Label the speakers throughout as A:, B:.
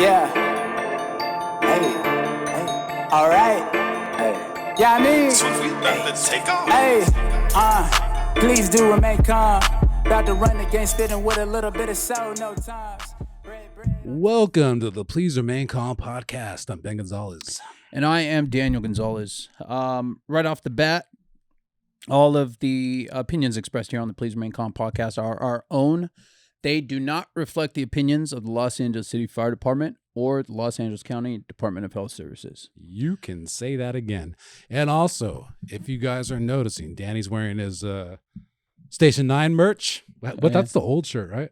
A: Yeah. Hey. All right. Hey. Yeah, I mean.
B: So if we about to take off.
A: Hey. Please do remain calm. About to run against it and with a little bit of soul, no times.
C: Welcome to the Please Remain Calm podcast. I'm Ben Gonzalez.
D: And I am Daniel Gonzalez. Right off the bat, all of the opinions expressed here on the Please Remain Calm podcast are our own. They do not reflect the opinions of the Los Angeles City Fire Department or the Los Angeles County Department of Health Services.
C: You can say that again. And also, if you guys are noticing, Danny's wearing his Station 9 merch. But that's the old shirt, right?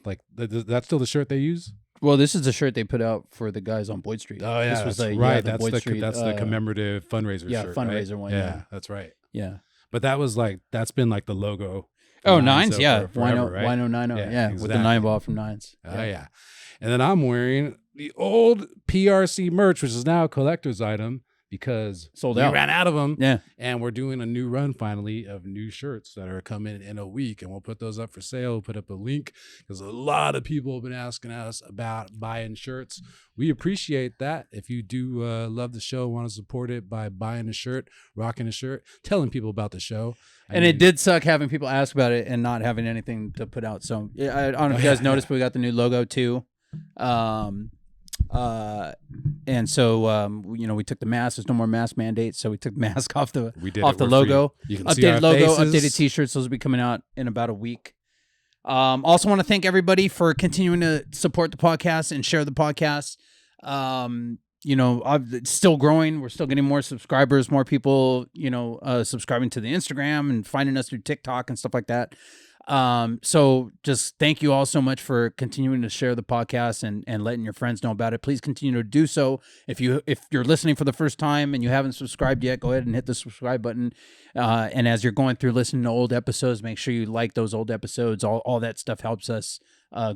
C: Like, that's still the shirt they use?
D: Well, this is the shirt they put out for the guys on Boyd Street.
C: Oh, yeah,
D: this was
C: that's
D: the,
C: right.
D: Yeah, the
C: That's
D: Boyd
C: the
D: Street,
C: that's the commemorative fundraiser shirt,
D: fundraiser
C: right?
D: one.
C: Yeah, that's right.
D: Yeah.
C: But that was like, that's been like the logo.
D: Oh, Nines,
C: so
D: yeah.
C: forever, right?
D: Wino 90, yeah, with the 9 ball from Nines.
C: Oh, yeah. And then I'm wearing the old PRC merch, which is now a collector's item because
D: Sold out.
C: We ran out of them.
D: Yeah.
C: And we're doing a new run finally of new shirts that are coming in a week. And we'll put those up for sale. We'll put up a link because a lot of people have been asking us about buying shirts. We appreciate that. If you do love the show, want to support it by buying a shirt, rocking a shirt, telling people about the show.
D: It did suck having people ask about it and not having anything to put out. So yeah, I don't know if you guys noticed, but we got the new logo too. And so we took the mask. There's no more mask mandates, so we took the mask off the logo.
C: You can see
D: updated
C: our
D: logo,
C: faces.
D: updated T-shirts. Those will be coming out in about a week. Also want to thank everybody for continuing to support the podcast and share the podcast. It's still growing. We're still getting more subscribers, more people, subscribing to the Instagram and finding us through TikTok and stuff like that. So just thank you all so much for continuing to share the podcast and letting your friends know about it. Please continue to do so. If you're listening for the first time and you haven't subscribed yet, go ahead and hit the subscribe button. And as you're going through listening to old episodes, make sure you like those old episodes. All that stuff helps us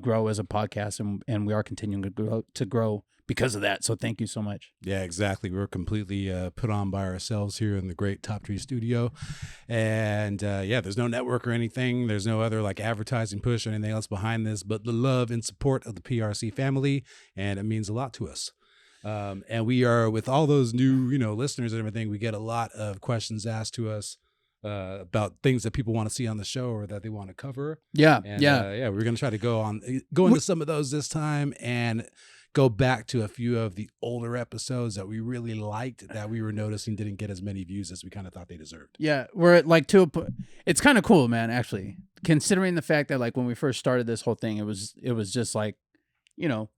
D: grow as a podcast, and we are continuing to grow because of that. So thank you so much.
C: Yeah, exactly. We're completely put on by ourselves here in the great Top Tree studio. And there's no network or anything. There's no other like advertising push or anything else behind this, but the love and support of the PRC family. And it means a lot to us. And we are, with all those new, listeners and everything, we get a lot of questions asked to us about things that people want to see on the show or that they want to cover.
D: Yeah.
C: We're going to try to go into some of those this time and go back to a few of the older episodes that we really liked that we were noticing didn't get as many views as we kind of thought they deserved.
D: Yeah, we're like it's kind of cool, man, actually, considering the fact that like when we first started this whole thing, it was just like, the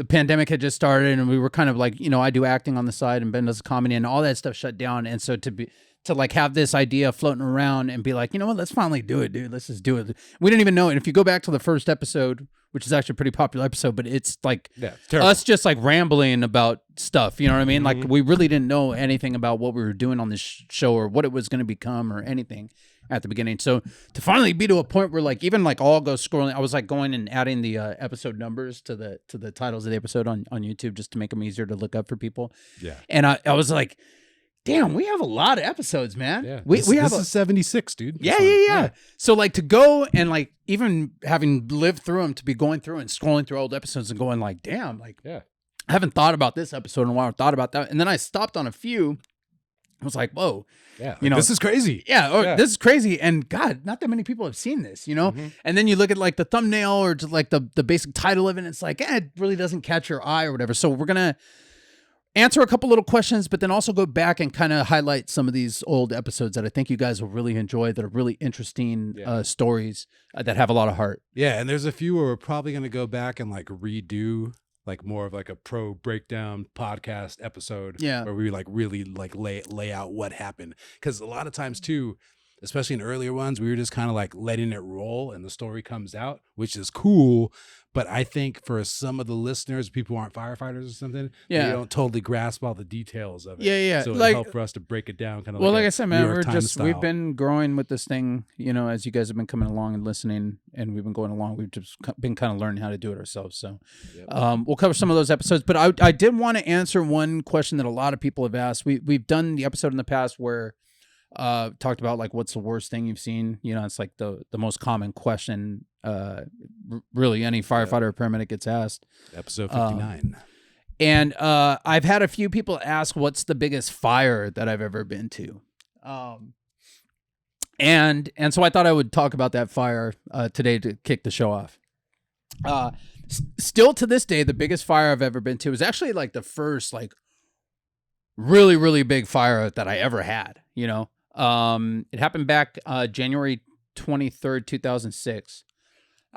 D: pandemic had just started and we were kind of like, I do acting on the side and Ben does comedy and all that stuff shut down. And so to like have this idea floating around and be like, you know what, let's finally do it, dude. Let's just do it. We didn't even know. And if you go back to the first episode, which is actually a pretty popular episode, but it's like us just like rambling about stuff. You know what I mean? Mm-hmm. Like we really didn't know anything about what we were doing on this show or what it was going to become or anything at the beginning. So to finally be to a point where like even like all go scrolling, I was like going and adding the episode numbers to the titles of the episode on YouTube just to make them easier to look up for people.
C: Yeah.
D: And I was like, damn, we have a lot of episodes, man.
C: Yeah.
D: This
C: is 76, dude.
D: Yeah. So like to go and like even having lived through them, to be going through and scrolling through old episodes and going like, damn, like I haven't thought about this episode in a while, or thought about that. And then I stopped on a few. I was like, whoa.
C: Yeah. This is crazy.
D: Yeah. This is crazy. And God, not that many people have seen this, Mm-hmm. And then you look at like the thumbnail or just like the basic title of it, and it's like, it really doesn't catch your eye or whatever. So we're going to answer a couple little questions, but then also go back and kind of highlight some of these old episodes that I think you guys will really enjoy, that are really interesting stories that have a lot of heart.
C: Yeah, and there's a few where we're probably going to go back and like redo like more of like a pro breakdown podcast episode where we like really like lay out what happened. Because a lot of times too, especially in earlier ones, we were just kind of like letting it roll and the story comes out, which is cool. But I think for some of the listeners, people who aren't firefighters or something, they don't totally grasp all the details of it.
D: Yeah.
C: So
D: like,
C: it'll help for us to break it down kind of
D: like I said, man, we've been growing with this thing, as you guys have been coming along and listening and we've been going along, we've just been kind of learning how to do it ourselves. So we'll cover some of those episodes, but I did want to answer one question that a lot of people have asked. We've done the episode in the past where talked about like what's the worst thing you've seen. It's like the most common question really any firefighter or paramedic gets asked.
C: Episode 59.
D: And I've had a few people ask what's the biggest fire that I've ever been to. And so I thought I would talk about that fire today to kick the show off. Still to this day, the biggest fire I've ever been to was actually like the first like really, really big fire that I ever had, you know. It happened back January 23rd, 2006.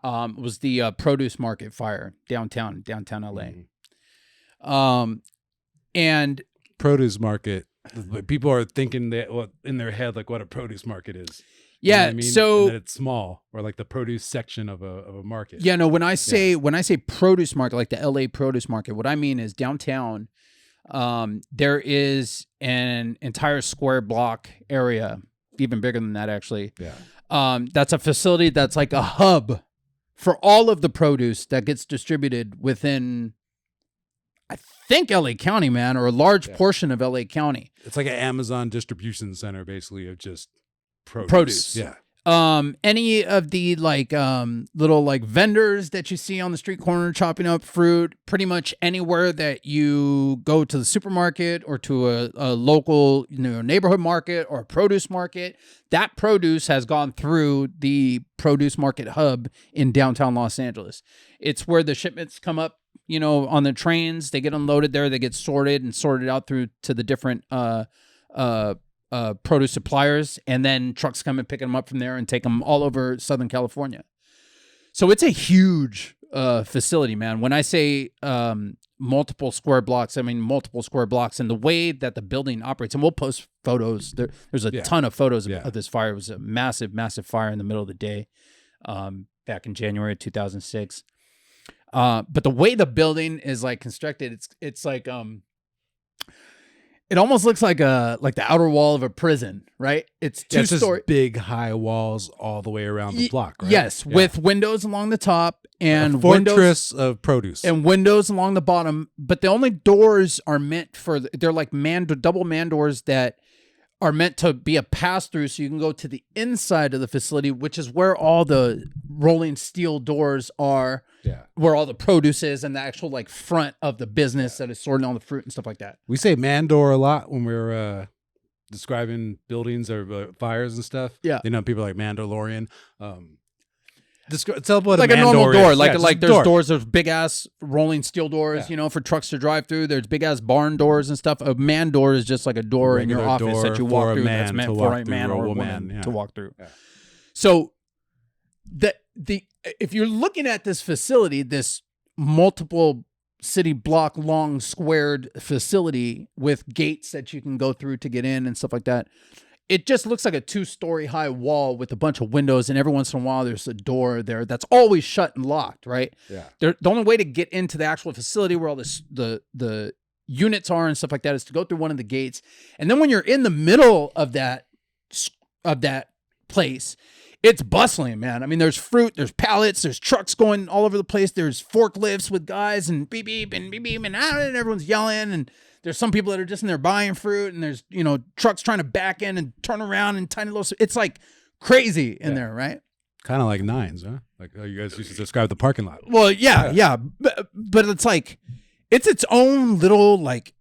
D: It was the produce market fire downtown LA. And
C: Produce market. People are thinking that in their head like what a produce market is. You
D: yeah,
C: know what I mean?
D: so
C: And that it's small, or like the produce section of a market.
D: yeah, no, when I say produce market, like the LA produce market, what I mean is downtown, there is an entire square block area, even bigger than that actually.
C: Yeah.
D: That's a facility that's like a hub for all of the produce that gets distributed within, I think, LA County, man, or a large portion of LA County.
C: It's like an Amazon distribution center, basically, of just
D: Produce.
C: Yeah.
D: Any of the like little like vendors that you see on the street corner chopping up fruit, pretty much anywhere that you go to the supermarket or to a local, you know, neighborhood market or a produce market, that produce has gone through the produce market hub in downtown Los Angeles. It's where the shipments come up, you know, on the trains. They get unloaded there, they get sorted out through to the different produce suppliers, and then trucks come and pick them up from there and take them all over Southern California. So it's a huge facility, man. When I say multiple square blocks, I mean multiple square blocks, and the way that the building operates. And we'll post photos. There's a ton of photos of this fire. It was a massive, massive fire in the middle of the day back in January of 2006. But the way the building is like constructed, it's like it almost looks like the outer wall of a prison, right? It's two-story,
C: big high walls all the way around the block, right?
D: Yes, with windows along the top and
C: a fortress of produce
D: and windows along the bottom. But the only doors are meant for they're like double man doors that are meant to be a pass through, so you can go to the inside of the facility, which is where all the rolling steel doors are. Yeah, where all the produce is and the actual like front of the business that is sorting all the fruit and stuff like that.
C: We say man door a lot when we're describing buildings or fires and stuff.
D: Yeah,
C: you know, people are like Mandalorian. Tell what
D: like
C: a
D: normal door,
C: is.
D: like there's doors, there's big ass rolling steel doors, you know, for trucks to drive through. There's big ass barn doors and stuff. A man door is just like a door in your office that you walk through. That's meant for a man or a woman to walk through. Yeah. So if you're looking at this facility, this multiple city block long squared facility with gates that you can go through to get in and stuff like that, it just looks like a 2-story high wall with a bunch of windows, and every once in a while there's a door there that's always shut and locked, right? Yeah. The only way to get into the actual facility where all the units are and stuff like that is to go through one of the gates. And then when you're in the middle of that place, it's bustling, man. I mean, there's fruit, there's pallets, there's trucks going all over the place. There's forklifts with guys and beep, beep, and beep, beep, and everyone's yelling. And there's some people that are just in there buying fruit, and there's, you know, trucks trying to back in and turn around and tiny little, it's like crazy in there, right?
C: Kind of like Nines, huh? Like how you guys used to describe the parking lot.
D: Well, yeah. But it's like, it's its own little, like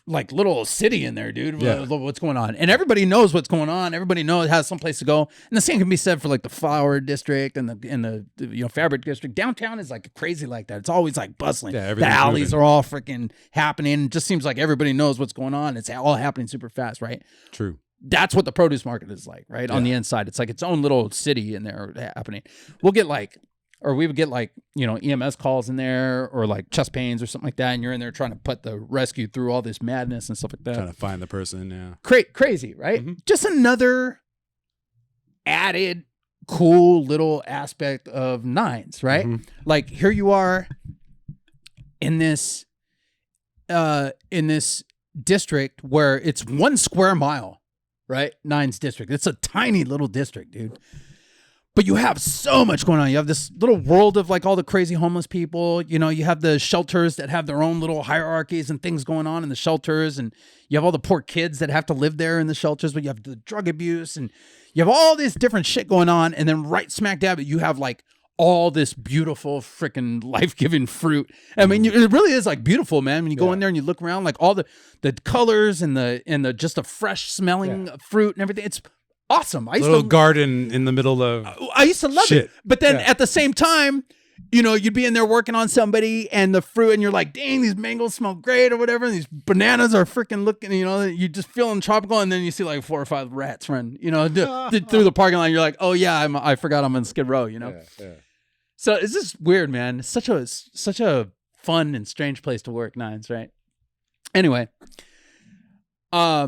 D: little city in there, dude. Yeah. What's going on, and everybody knows what's going on. Everybody has some place to go, and the same can be said for like the flower district and the you know, fabric district. Downtown is like crazy like that. It's always like bustling. Yeah, the alleys are all freaking happening. It just seems like everybody knows what's going on. It's all happening super fast, right?
C: True.
D: That's what the produce market is like, right? Yeah. On the inside, it's like its own little city in there happening. We would get like, you know, EMS calls in there, or like chest pains or something like that, and you're in there trying to put the rescue through all this madness and stuff like that.
C: Trying to find the person, yeah.
D: Crazy, right? Mm-hmm. Just another added cool little aspect of Nines, right? Mm-hmm. Like here you are in this district where it's 1 square mile, right? Nines district. It's a tiny little district, dude. But you have so much going on. You have this little world of like all the crazy homeless people. You know, you have the shelters that have their own little hierarchies and things going on in the shelters. And you have all the poor kids that have to live there in the shelters. But you have the drug abuse, and you have all this different shit going on. And then right smack dab, you have like all this beautiful freaking life-giving fruit. I mean, it really is like beautiful, man. When you go in there and you look around, like all the colors and the just the fresh smelling fruit and everything. It's awesome. I used
C: Little garden in the middle of
D: I used to love
C: shit.
D: it. But then at the same time, you know, you'd be in there working on somebody and the fruit, and you're like, dang, these mangoes smell great or whatever. And these bananas are freaking looking, you know, you just feeling tropical. And then you see like 4 or 5 rats run, you know, through the parking lot. You're like, oh yeah, I forgot I'm on Skid Row, you know?
C: Yeah.
D: So it's just weird, man. It's such a fun and strange place to work, Nines, right? Anyway, I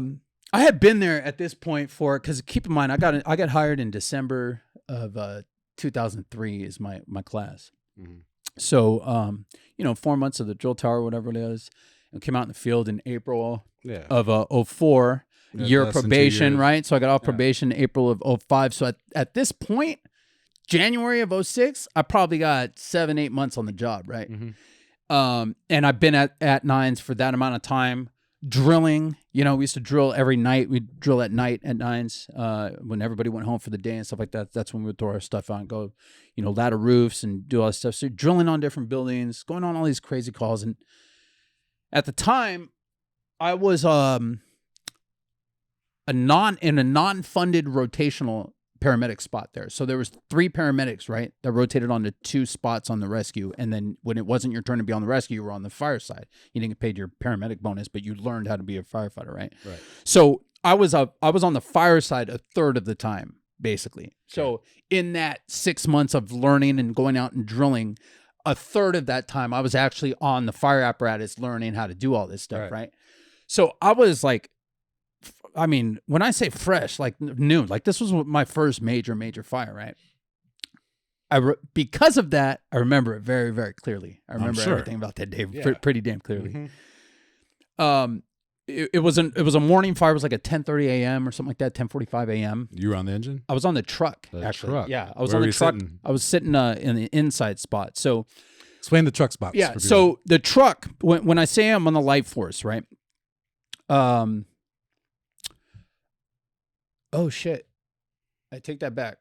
D: had been there at this point because keep in mind, I got hired in December of 2003 is my class. Mm-hmm. So, you know, 4 months of the drill tower, whatever it is, and came out in the field in April of 04, year probation, right? So I got off probation in April of 05. So at this point, January of 06, I probably got 7-8 months on the job, right? Mm-hmm. And I've been at Nines for that amount of time. Drilling, you know, we used to drill every night. We'd drill at night at Nines when everybody went home for the day and stuff like that. That's when we would throw our stuff out and go, you know, ladder roofs and do all this stuff. So drilling on different buildings, going on all these crazy calls. And at the time, I was in a non-funded rotational paramedic spot there. So there was 3 paramedics, right, that rotated onto 2 spots on the rescue. And then when it wasn't your turn to be on the rescue, you were on the fire side. You didn't get paid your paramedic bonus, but you learned how to be a firefighter, right? Right. So I was on the fire side a third of the time, basically. Okay. So in that 6 months of learning and going out and drilling, a third of that time I was actually on the fire apparatus learning how to do all this stuff, right? So I was like, I mean, when I say fresh, like new, like this was my first major fire, right? Because of that, I remember it very, very clearly. I remember everything about that day pretty damn clearly. Mm-hmm. It was a morning fire. It was like at 10:30 a.m. or something like that, 10:45 a.m.
C: You were on the engine?
D: I was on the truck, actually. Yeah, I was on the truck. Sitting? I was sitting in the inside spot. So
C: explain the truck spots.
D: Yeah, so the truck, when I say I'm on the light force, right? Oh, shit. I take that back.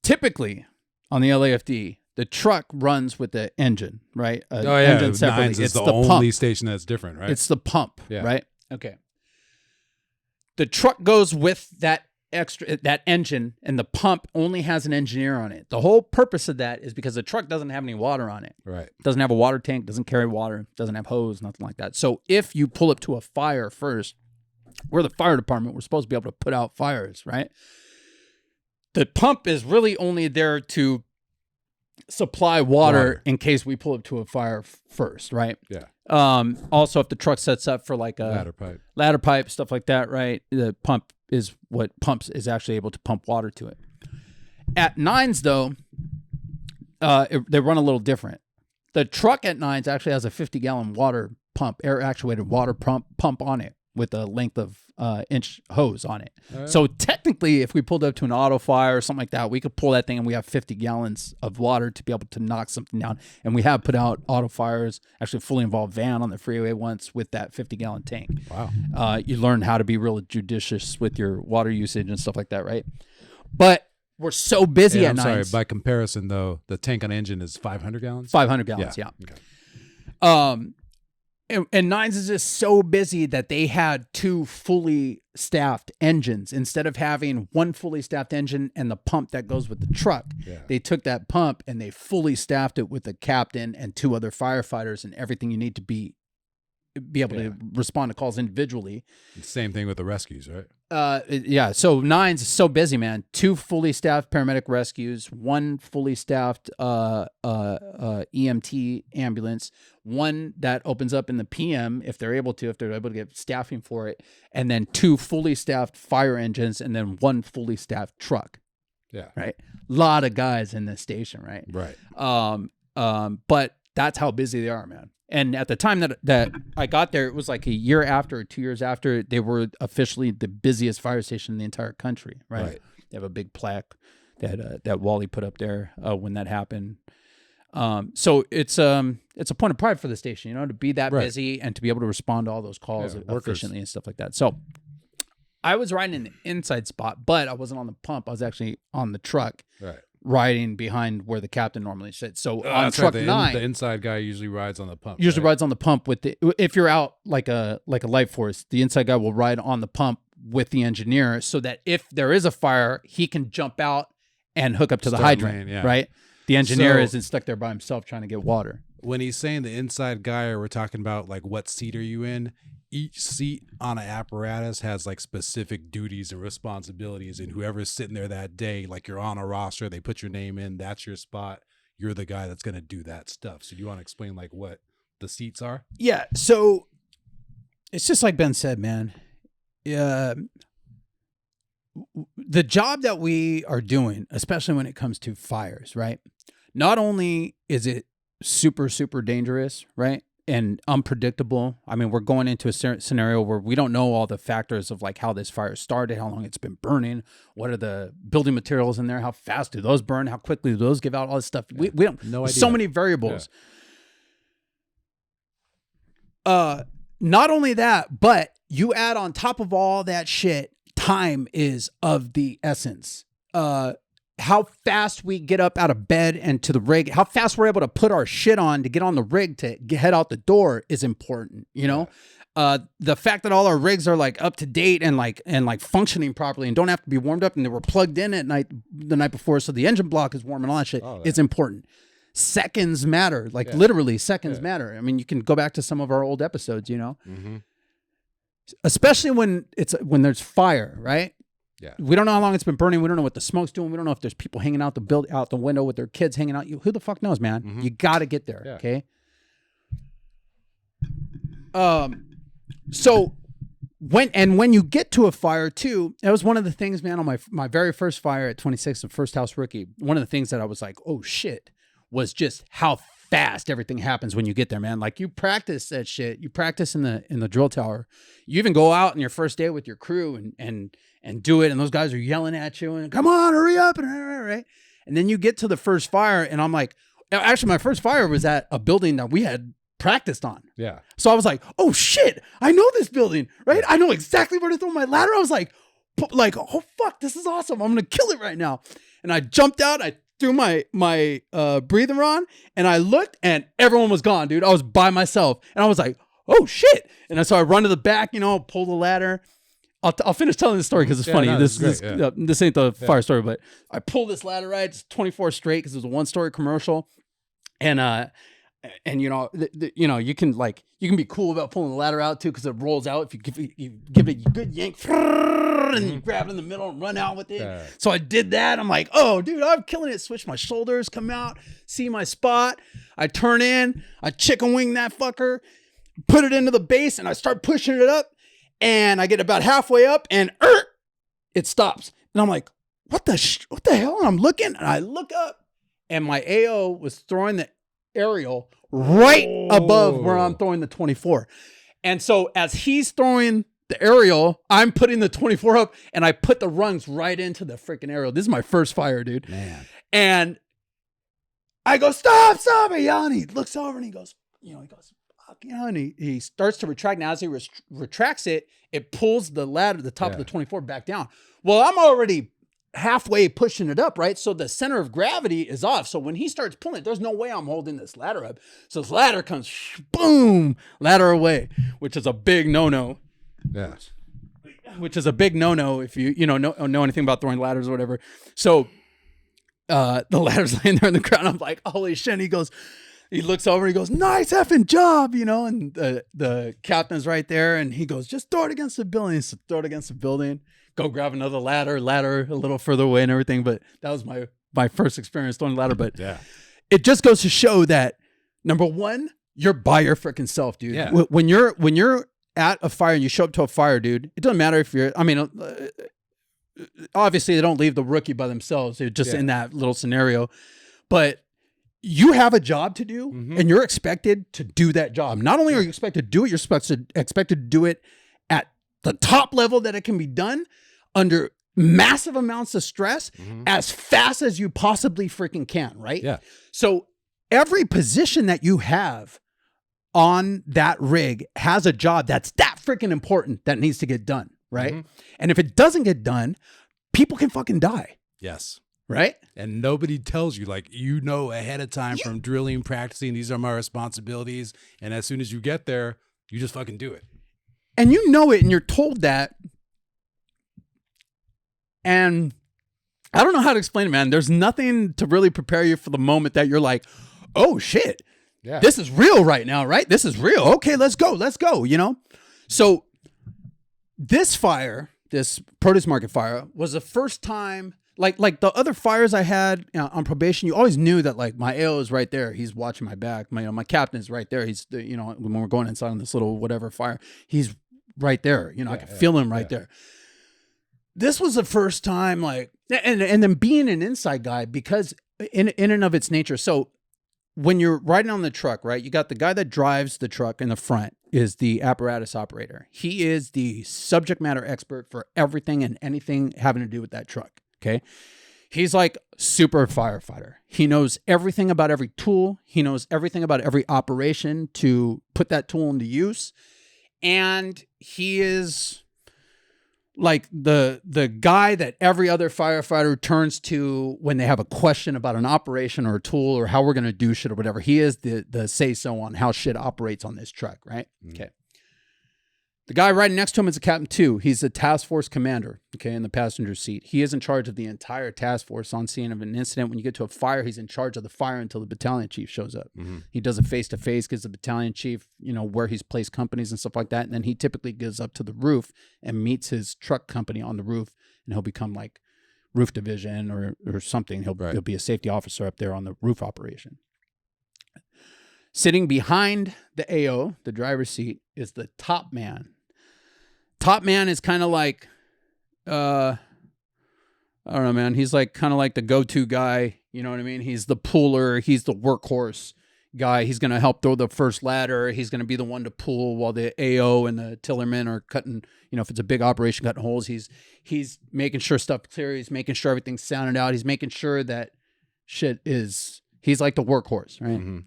D: Typically, on the LAFD, the truck runs with the engine, right? Engine separately.
C: Nines is the only station that's different, right?
D: It's the pump, right? Okay. The truck goes with that engine, and the pump only has an engineer on it. The whole purpose of that is because the truck doesn't have any water on it.
C: Right.
D: It doesn't have a water tank, doesn't carry water, doesn't have hose, nothing like that. So if you pull up to a fire first, we're the fire department. We're supposed to be able to put out fires, right? The pump is really only there to supply water in case we pull up to a fire first, right?
C: Yeah.
D: Also, if the truck sets up for like a ladder pipe, stuff like that, right? The pump is what is actually able to pump water to it. At Nines, though, they run a little different. The truck at Nines actually has a 50-gallon water pump, air-actuated water pump on it, with a length of inch hose on it. So technically, if we pulled up to an auto fire or something like that, we could pull that thing and we have 50 gallons of water to be able to knock something down. And we have put out auto fires, actually a fully involved van on the freeway once with that 50-gallon tank.
C: Wow.
D: You learn how to be real judicious with your water usage and stuff like that, right? But we're so busy at Nines.
C: Sorry, by comparison, though, the tank on engine is 500 gallons?
D: 500 gallons, yeah.
C: Okay.
D: And Nines is just so busy that they had 2 fully staffed engines. Instead of having 1 fully staffed engine and the pump that goes with the truck, they took that pump and they fully staffed it with a captain and 2 other firefighters and everything you need to be able to respond to calls individually.
C: Same thing with the rescues, right?
D: So Nines is so busy, man. 2 fully staffed paramedic rescues, 1 fully staffed EMT ambulance, 1 that opens up in the PM if they're able to get staffing for it, and then 2 fully staffed fire engines, and then 1 fully staffed truck.
C: Yeah.
D: Right. A lot of guys in this station, right?
C: Right.
D: But that's how busy they are, man. And at the time that I got there, it was like a year after or 2 years after they were officially the busiest fire station in the entire country, right? They have a big plaque that Wally put up there when that happened. So it's a point of pride for the station, you know, to be that busy and to be able to respond to all those calls efficiently and stuff like that. So I was riding in the inside spot, but I wasn't on the pump. I was actually on the truck, riding behind where the captain normally sits. So on
C: That's
D: truck
C: right.
D: 9,
C: The inside guy usually rides on the pump.
D: usually
C: right?
D: rides on the pump with the, if you're out like a light force, the inside guy will ride on the pump with the engineer so that if there is a fire, he can jump out and hook up to the
C: Start
D: hydrant,
C: lane, yeah.
D: right? The engineer
C: So-
D: isn't stuck there by himself trying to get water.
C: When he's saying the inside guy, or we're talking about like what seat are you in? Each seat on an apparatus has like specific duties and responsibilities, and whoever's sitting there that day, like you're on a roster, they put your name in, that's your spot. You're the guy that's going to do that stuff. So do you want to explain like what the seats are?
D: Yeah. So it's just like Ben said, man. The job that we are doing, especially when it comes to fires, right? Not only is it super, super dangerous, right? And unpredictable. I mean, we're going into a scenario where we don't know all the factors of like how this fire started, how long it's been burning, what are the building materials in there, how fast do those burn, how quickly do those give out, all this stuff. We don't
C: No idea.
D: So many variables. Not only that, but you add on top of all that shit, time is of the essence. How fast we get up out of bed and to the rig, how fast we're able to put our shit on to get on the rig to head out the door is important, you know? The fact that all our rigs are like up to date and like functioning properly and don't have to be warmed up and they were plugged in at night the night before, so the engine block is warm and all that shit is important. Seconds matter, like literally seconds matter. I mean, you can go back to some of our old episodes, you know, especially when there's fire, right?
C: Yeah.
D: We don't know how long it's been burning. We don't know what the smoke's doing. We don't know if there's people hanging out the window with their kids hanging out. Who the fuck knows, man? You got to get there.
C: Yeah.
D: Okay. So when you get to a fire too, that was one of the things, man, on my very first fire at 26, the first house rookie, one of the things that I was like, oh shit, was just how fast everything happens when you get there, man. Like you practice that shit. You practice in the drill tower. You even go out on your first day with your crew and do it. And those guys are yelling at you and come on, hurry up. And right. And then you get to the first fire and I'm like, actually my first fire was at a building that we had practiced on.
C: Yeah.
D: So I was like, oh shit, I know this building, right? I know exactly where to throw my ladder. I was like, oh fuck, this is awesome. I'm going to kill it right now. And I jumped out. I threw my breather on and I looked and everyone was gone, dude. I was by myself and I was like, oh shit. And so I run to the back, you know, pull the ladder. I'll finish telling this story because it's funny.
C: No,
D: this ain't the fire story, but I pulled this ladder right. It's 24 straight because it was a 1-story commercial. And you know, you can be cool about pulling the ladder out too because it rolls out if you give it a good yank and you grab it in the middle and run out with it. So I did that. I'm like, oh, dude, I'm killing it. Switch my shoulders, come out, see my spot. I turn in, I chicken wing that fucker, put it into the base, and I start pushing it up. And I get about halfway up, and it stops. And I'm like, what the hell? And I'm looking, and I look up, and my AO was throwing the aerial right above where I'm throwing the 24. And so as he's throwing the aerial, I'm putting the 24 up, and I put the rungs right into the freaking aerial. This is my first fire, dude.
C: Man.
D: And I go, stop, and he looks over, and he goes, fuck, and he starts to retract. Now as he retracts it, it pulls the ladder, the top of the 24 back down. Well, I'm already halfway pushing it up, right? So the center of gravity is off. So when he starts pulling it, there's no way I'm holding this ladder up. So this ladder comes, boom, ladder away, which is a big no-no.
C: Yeah.
D: Which is a big no-no if you know anything about throwing ladders or whatever. So the ladder's laying there on the ground. I'm like, holy shit. And he looks over and he goes, nice effing job, you know, and the captain's right there and he goes, just throw it against the building. So throw it against the building, go grab another ladder a little further away and everything. But that was my first experience throwing a ladder. But it just goes to show that, number one, you're by your freaking self, dude.
C: Yeah.
D: When you're at a fire and you show up to a fire, dude, it doesn't matter if obviously they don't leave the rookie by themselves. They're just in that little scenario, but you have a job to do and you're expected to do that job. Not only are you expected to do it, you're expected to do it at the top level that it can be done under massive amounts of stress as fast as you possibly freaking can, right?
C: Yeah.
D: So every position that you have on that rig has a job that's that freaking important that needs to get done, right? And if it doesn't get done, people can fucking die.
C: Yes.
D: right?
C: And nobody tells you, like, you know, ahead of time from drilling, practicing, these are my responsibilities. And as soon as you get there, you just fucking do it.
D: And you know it, and you're told that. And I don't know how to explain it, man. There's nothing to really prepare you for the moment that you're like, oh shit, this is real right now, right? This is real. Okay, let's go, you know? So this fire, this produce market fire, was the first time, like the other fires I had on probation, you always knew that like my AO is right there. He's watching my back. My captain is right there. He's, you know, when we're going inside on this little whatever fire, he's right there. You know, I can feel him right there. This was the first time, like, and then being an inside guy, because in and of its nature. So when you're riding on the truck, right, you got the guy that drives the truck in the front is the apparatus operator. He is the subject matter expert for everything and anything having to do with that truck. Okay. He's like super firefighter. He knows everything about every tool. He knows everything about every operation to put that tool into use. And he is like the guy that every other firefighter turns to when they have a question about an operation or a tool or how we're going to do shit or whatever. He is the say-so on how shit operates on this truck, right? Okay. The guy riding next to him is a captain too. He's a task force commander, okay, in the passenger seat. He is in charge of the entire task force on scene of an incident. When you get to a fire, he's in charge of the fire until the battalion chief shows up. He does a face-to-face, gives the battalion chief, you know, where he's placed companies and stuff like that. And then he typically goes up to the roof and meets his truck company on the roof, and he'll become like roof division or something. He'll be a safety officer up there on the roof operation. Sitting behind the AO, the driver's seat, is the top man. Top man is kind of like, I don't know, man. He's like kind of like the go-to guy. You know what I mean? He's the puller. He's the workhorse guy. He's going to help throw the first ladder. He's going to be the one to pull while the AO and the tillerman are cutting, you know, if it's a big operation, cutting holes. He's making sure stuff clear. He's making sure everything's sounded out. He's making sure that shit is, he's like the workhorse, right? Mm-hmm.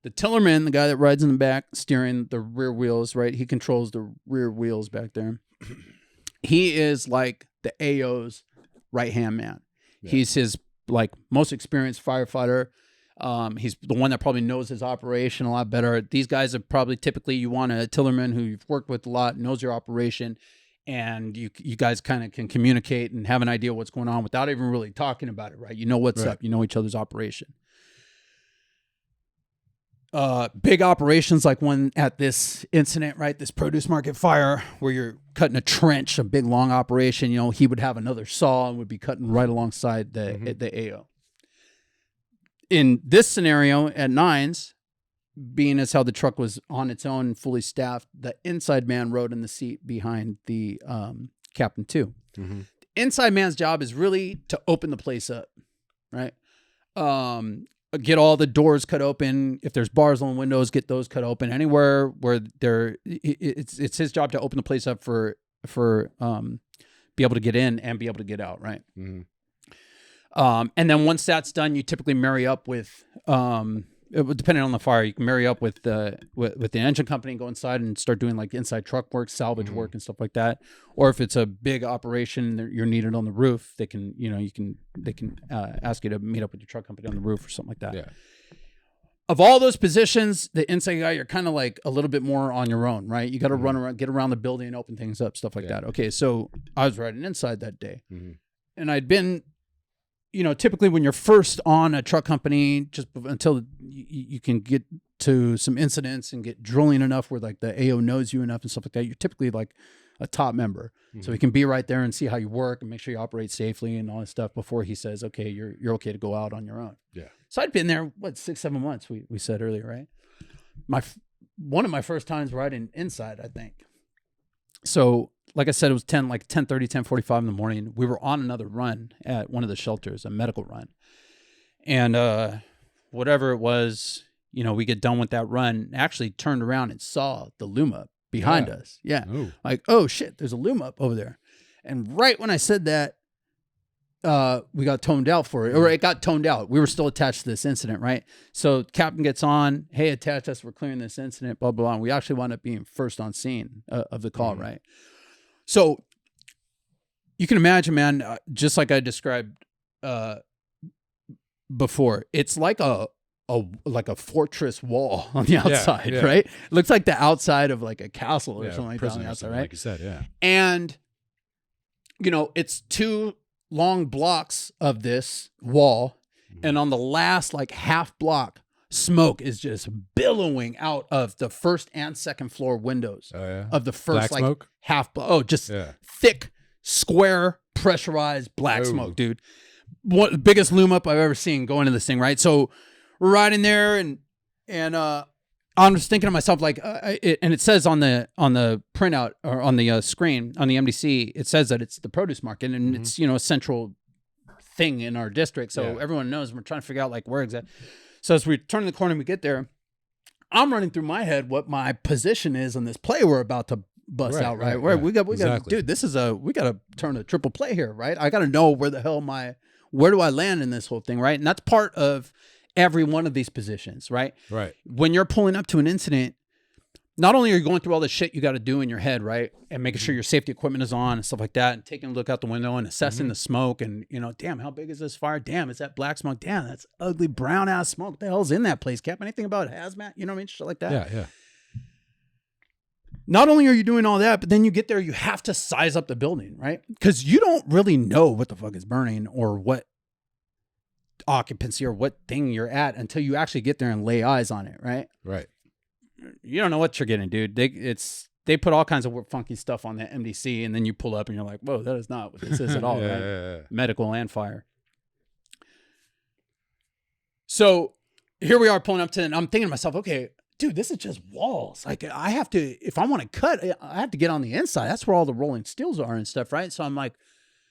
D: The tillerman, the guy that rides in the back, steering the rear wheels, right? He controls the rear wheels back there. He is like the AO's right-hand man. Yeah. He's his like most experienced firefighter. He's the one that probably knows his operation a lot better. These guys are probably typically, you want a tillerman who you've worked with a lot, knows your operation, and you guys kind of can communicate and have an idea what's going on without even really talking about it, right? You know what's up. You know each other's operation. Big operations like one at this incident, right? This produce market fire where you're cutting a trench, a big long operation, you know, he would have another saw and would be cutting right alongside the AO. In this scenario at Nines, being as how the truck was on its own, fully staffed, the inside man rode in the seat behind the captain too. Mm-hmm. The inside man's job is really to open the place up, right? Get all the doors cut open. If there's bars on windows, get those cut open. Anywhere where it's his job to open the place up for be able to get in and be able to get out, right? Mm-hmm. And then once that's done, you typically marry up with depending on the fire, you can marry up with the engine company and go inside and start doing like inside truck work, salvage work and stuff like that. Or if it's a big operation, you're needed on the roof, they can ask you to meet up with your truck company on the roof or something like that. Yeah. Of all those positions, the inside guy, you're kind of like a little bit more on your own, right? You got to run around, get around the building, open things up, stuff like that. Okay, so I was riding inside that day, and I'd been, you know, typically when you're first on a truck company, just until you can get to some incidents and get drilling enough where like the AO knows you enough and stuff like that, you're typically like a top member. So he can be right there and see how you work and make sure you operate safely and all that stuff before he says, okay, you're okay to go out on your own. Yeah. So I'd been there, 6-7 months, we said earlier, right? One of my first times riding inside, I think. So like I said, it was 10:30, 10:45 in the morning. We were on another run at one of the shelters, a medical run. And whatever it was, you know, we get done with that run, actually turned around and saw the loom up behind us. Yeah. Ooh. Like, oh shit, there's a loom up over there. And right when I said that, we got toned out for it, or it got toned out. We were still attached to this incident, right? So captain gets on, hey, attach us, we're clearing this incident, blah, blah, blah. And we actually wound up being first on scene of the call, right? So you can imagine, man, just like I described before. It's like a fortress wall on the outside,
C: yeah.
D: right? It looks like the outside of like a castle or something like that on
C: prison
D: the
C: or
D: outside,
C: something,
D: right?
C: like you said, yeah.
D: And it's 2 long blocks of this wall, and on the last like half block, smoke is just billowing out of the first and second floor windows of the first
C: Black smoke?
D: half block. Oh, just thick, square, pressurized black smoke, dude. What the biggest loom up I've ever seen going into this thing, right? So we're riding there, and I'm just thinking to myself, like, and it says on the printout or on the screen on the MDC, it says that it's the produce market, and it's a central thing in our district, so everyone knows. We're trying to figure out like where exactly. So as we turn the corner and we get there, I'm running through my head what my position is on this play we're about to bust out, right? Where we got, dude, we got to turn a triple play here, right? I got to know where the hell where do I land in this whole thing, right? And that's part of every one of these positions, right?
C: Right.
D: When you're pulling up to an incident, not only are you going through all the shit you got to do in your head, right? And making sure your safety equipment is on and stuff like that, and taking a look out the window and assessing the smoke, and, damn, how big is this fire? Damn, is that black smoke? Damn, that's ugly brown ass smoke. What the hell's in that place, Cap? Anything about hazmat? You know what I mean? Shit like that.
C: Yeah.
D: Not only are you doing all that, but then you get there, you have to size up the building, right? Because you don't really know what the fuck is burning or what occupancy or what thing you're at until you actually get there and lay eyes on it, right?
C: Right.
D: You don't know what you're getting, dude. They put all kinds of funky stuff on that MDC, and then you pull up and you're like, whoa, that is not what this is at all, right?
C: Yeah.
D: Medical and fire. So here we are pulling up to, and I'm thinking to myself, okay, dude, this is just walls. Like, I have to, if I want to cut, I have to get on the inside. That's where all the rolling steels are and stuff, right? So I'm like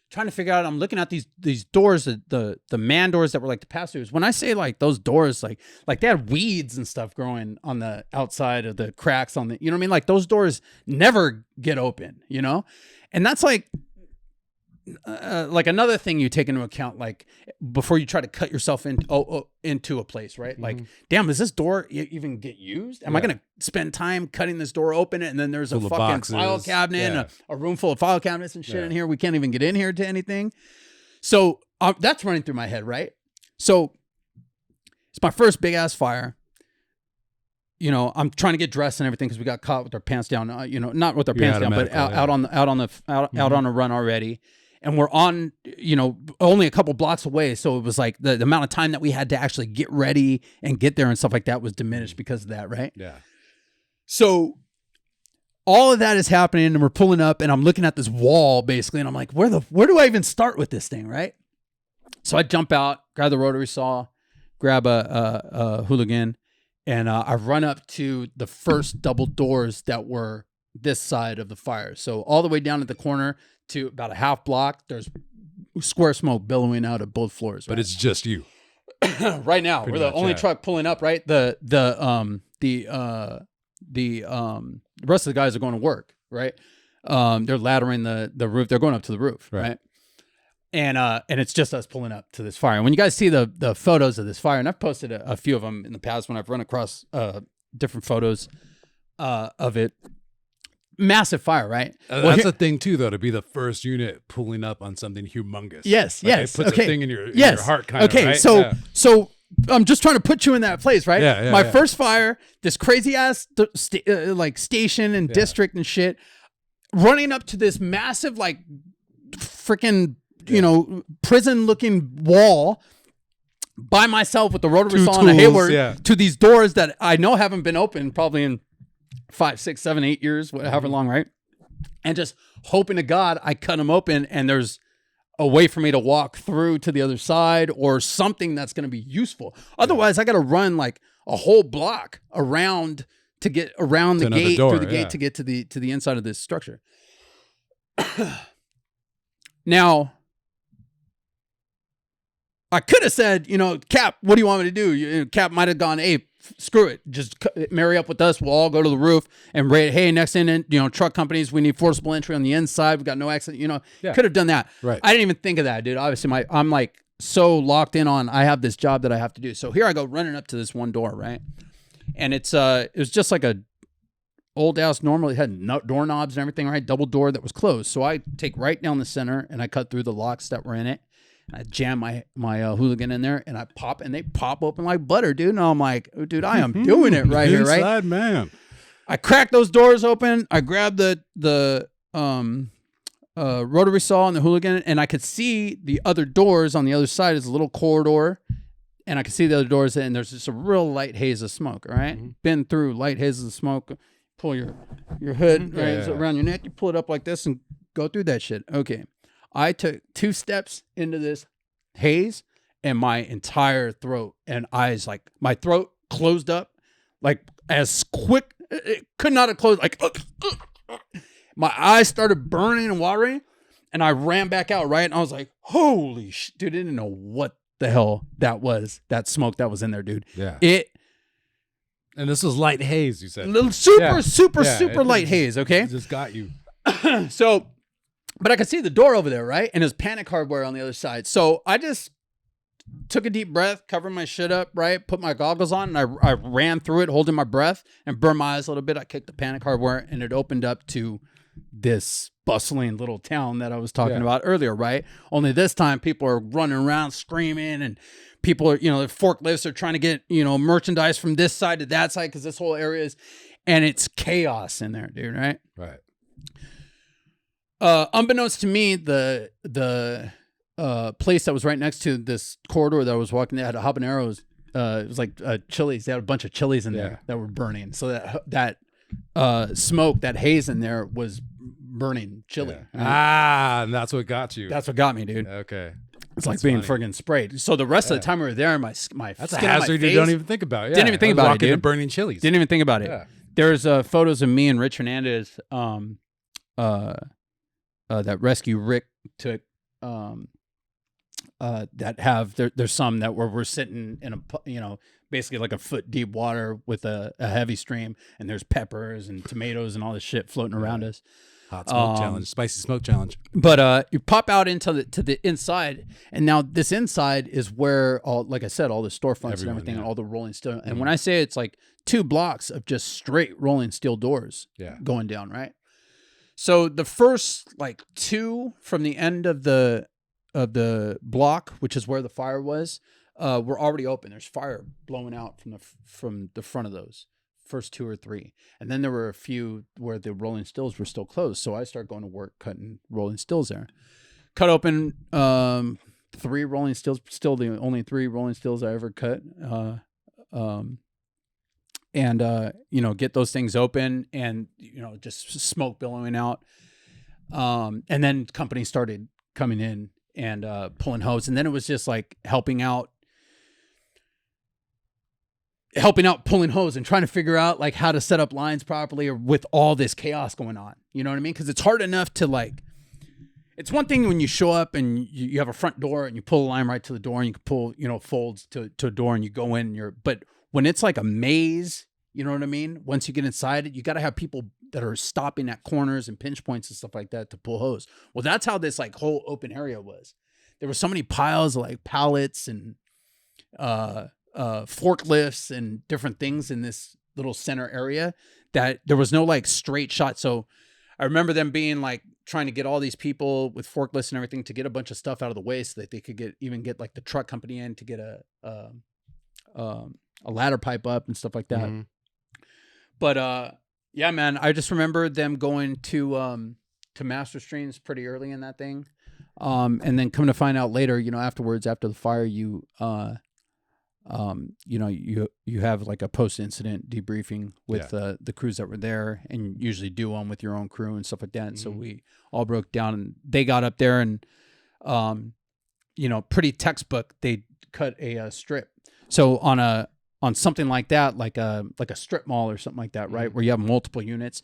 D: trying to figure out, I'm looking at these doors, the man doors that were like the pass-throughs. When I say like those doors, like they had weeds and stuff growing on the outside of the cracks on the, you know what I mean? Like those doors never get open, And that's like another thing you take into account, like before you try to cut yourself into a place, right? Like, damn, does this door even get used? Am I going to spend time cutting this door open, and then there's a fucking
C: boxes.
D: file cabinet, and a room full of file cabinets and shit in here? We can't even get in here to anything. So that's running through my head, right? So it's my first big ass fire. I'm trying to get dressed and everything because we got caught with our pants down. Not with our pants down, but out on a run already. And we're on, only a couple blocks away. So it was like the amount of time that we had to actually get ready and get there and stuff like that was diminished because of that, right?
C: Yeah.
D: So all of that is happening, and we're pulling up, and I'm looking at this wall basically, and I'm like, where do I even start with this thing, right? So I jump out, grab the rotary saw, grab a hooligan, and I run up to the first double doors that were this side of the fire. So all the way down at the corner to about a half block, there's square smoke billowing out of both floors. Right?
C: But it's just you.
D: Right now. We're the only truck pulling up, right? The rest of the guys are going to work, right? They're laddering the roof. They're going up to the roof, right? And it's just us pulling up to this fire. And when you guys see the photos of this fire, and I've posted a few of them in the past when I've run across different photos of it. Massive fire, right?
C: That's a thing too, though, to be the first unit pulling up on something humongous.
D: Yes,
C: like
D: yes.
C: It puts a thing in your heart, kind of.
D: Okay,
C: right?
D: So I'm just trying to put you in that place, right?
C: Yeah,
D: My first fire, this crazy ass station and district and shit, running up to this massive like freaking prison looking wall by myself with the rotary saw and a Hayward to these doors that I know haven't been opened probably in 5, 6, 7, 8 years, however long, right? And just hoping to God I cut them open and there's a way for me to walk through to the other side or something that's going to be useful. Otherwise, I got to run like a whole block around to get around the gate, through the gate to get to the inside of this structure. Now, I could have said, Cap, what do you want me to do? Cap might have gone, hey, screw it. Just marry up with us. We'll all go to the roof and rate, hey, next in, truck companies, we need forcible entry on the inside. We've got no accident. Could have done that.
C: Right.
D: I didn't even think of that, dude. Obviously, I'm like so locked in on, I have this job that I have to do. So here I go running up to this one door, right? And it was just like a old house. Normally it had doorknobs and everything, right? Double door that was closed. So I take right down the center and I cut through the locks that were in it. I jam my hooligan in there, and I pop, and they pop open like butter, dude. And I'm like, oh, dude, I am doing it right here, right?
C: Inside man.
D: I crack those doors open. I grab the rotary saw and the hooligan, and I could see the other doors on the other side. Is a little corridor, and I could see the other doors, and there's just a real light haze of smoke. All right, been through light haze of smoke. Pull your hood right around your neck. You pull it up like this and go through that shit. Okay, I took 2 steps into this haze, and my entire throat and eyes, like my throat closed up, like as quick. It could not have closed. Like my eyes started burning and watering, and I ran back out. Right, and I was like, "Holy shit, dude!" I didn't know what the hell that was. That smoke that was in there, dude.
C: Yeah.
D: And
C: this was light haze, you said.
D: Little super light haze. Okay,
C: it just got you.
D: So, but I could see the door over there, right? And there's panic hardware on the other side. So I just took a deep breath, covered my shit up, right? Put my goggles on, and I ran through it, holding my breath, and burned my eyes a little bit. I kicked the panic hardware, and it opened up to this bustling little town that I was talking about earlier, right? Only this time, people are running around screaming, and people are, the forklifts are trying to get, merchandise from this side to that side, because this whole area is, and it's chaos in there, dude, right?
C: Right.
D: Unbeknownst to me, the place that was right next to this corridor that I was walking, they had habaneros. It was like chilies. They had a bunch of chilies in there that were burning. So that smoke, that haze in there was burning chili.
C: Yeah. And that's what got you.
D: That's what got me, dude.
C: Okay.
D: It's like being friggin' sprayed. So the rest of the time we were there, my
C: that's a hazard you don't even think about.
D: Didn't even think about it, dude.
C: Burning chilies.
D: Didn't even think about it.
C: Yeah.
D: There's photos of me and Rich Hernandez that Rescue Rick took. That have there's some that we're sitting in a basically like a foot deep water with a heavy stream, and there's peppers and tomatoes and all this shit floating around us.
C: Hot smoke challenge, spicy smoke challenge.
D: But you pop out into the inside, and now this inside is where like I said, all the storefronts and everything, and all the rolling steel. And when I say it's like 2 blocks of just straight rolling steel doors, going down, right? So the first like 2 from the end of the block, which is where the fire was, were already open. There's fire blowing out from the front of those first 2 or 3, and then there were a few where the rolling stills were still closed. So I started going to work cutting rolling stills there. Cut open 3 rolling stills, still the only 3 rolling stills I ever cut. Get those things open, and just smoke billowing out. And then companies started coming in and pulling hose, and then it was just like helping out pulling hose and trying to figure out like how to set up lines properly, or with all this chaos going on. You know what I mean? Because it's hard enough to like. It's one thing when you show up and you have a front door and you pull a line right to the door, and you can pull folds to a door, and you go in. But when it's like a maze, you know what I mean? Once you get inside it, you got to have people that are stopping at corners and pinch points and stuff like that to pull hose. Well, that's how this like whole open area was. There were so many piles of like pallets and forklifts and different things in this little center area that there was no like straight shot. So I remember them being like trying to get all these people with forklifts and everything to get a bunch of stuff out of the way so that they could get like the truck company in to get a ladder pipe up and stuff like that. Mm-hmm. But yeah, man, I just remember them going to master streams pretty early in that thing. And then come to find out later, afterwards, after the fire, you have like a post-incident debriefing with the crews that were there, and usually do one with your own crew and stuff like that. And so we all broke down, and they got up there, and pretty textbook. They cut a strip. So on something like that, like a strip mall or something like that, right, where you have multiple units,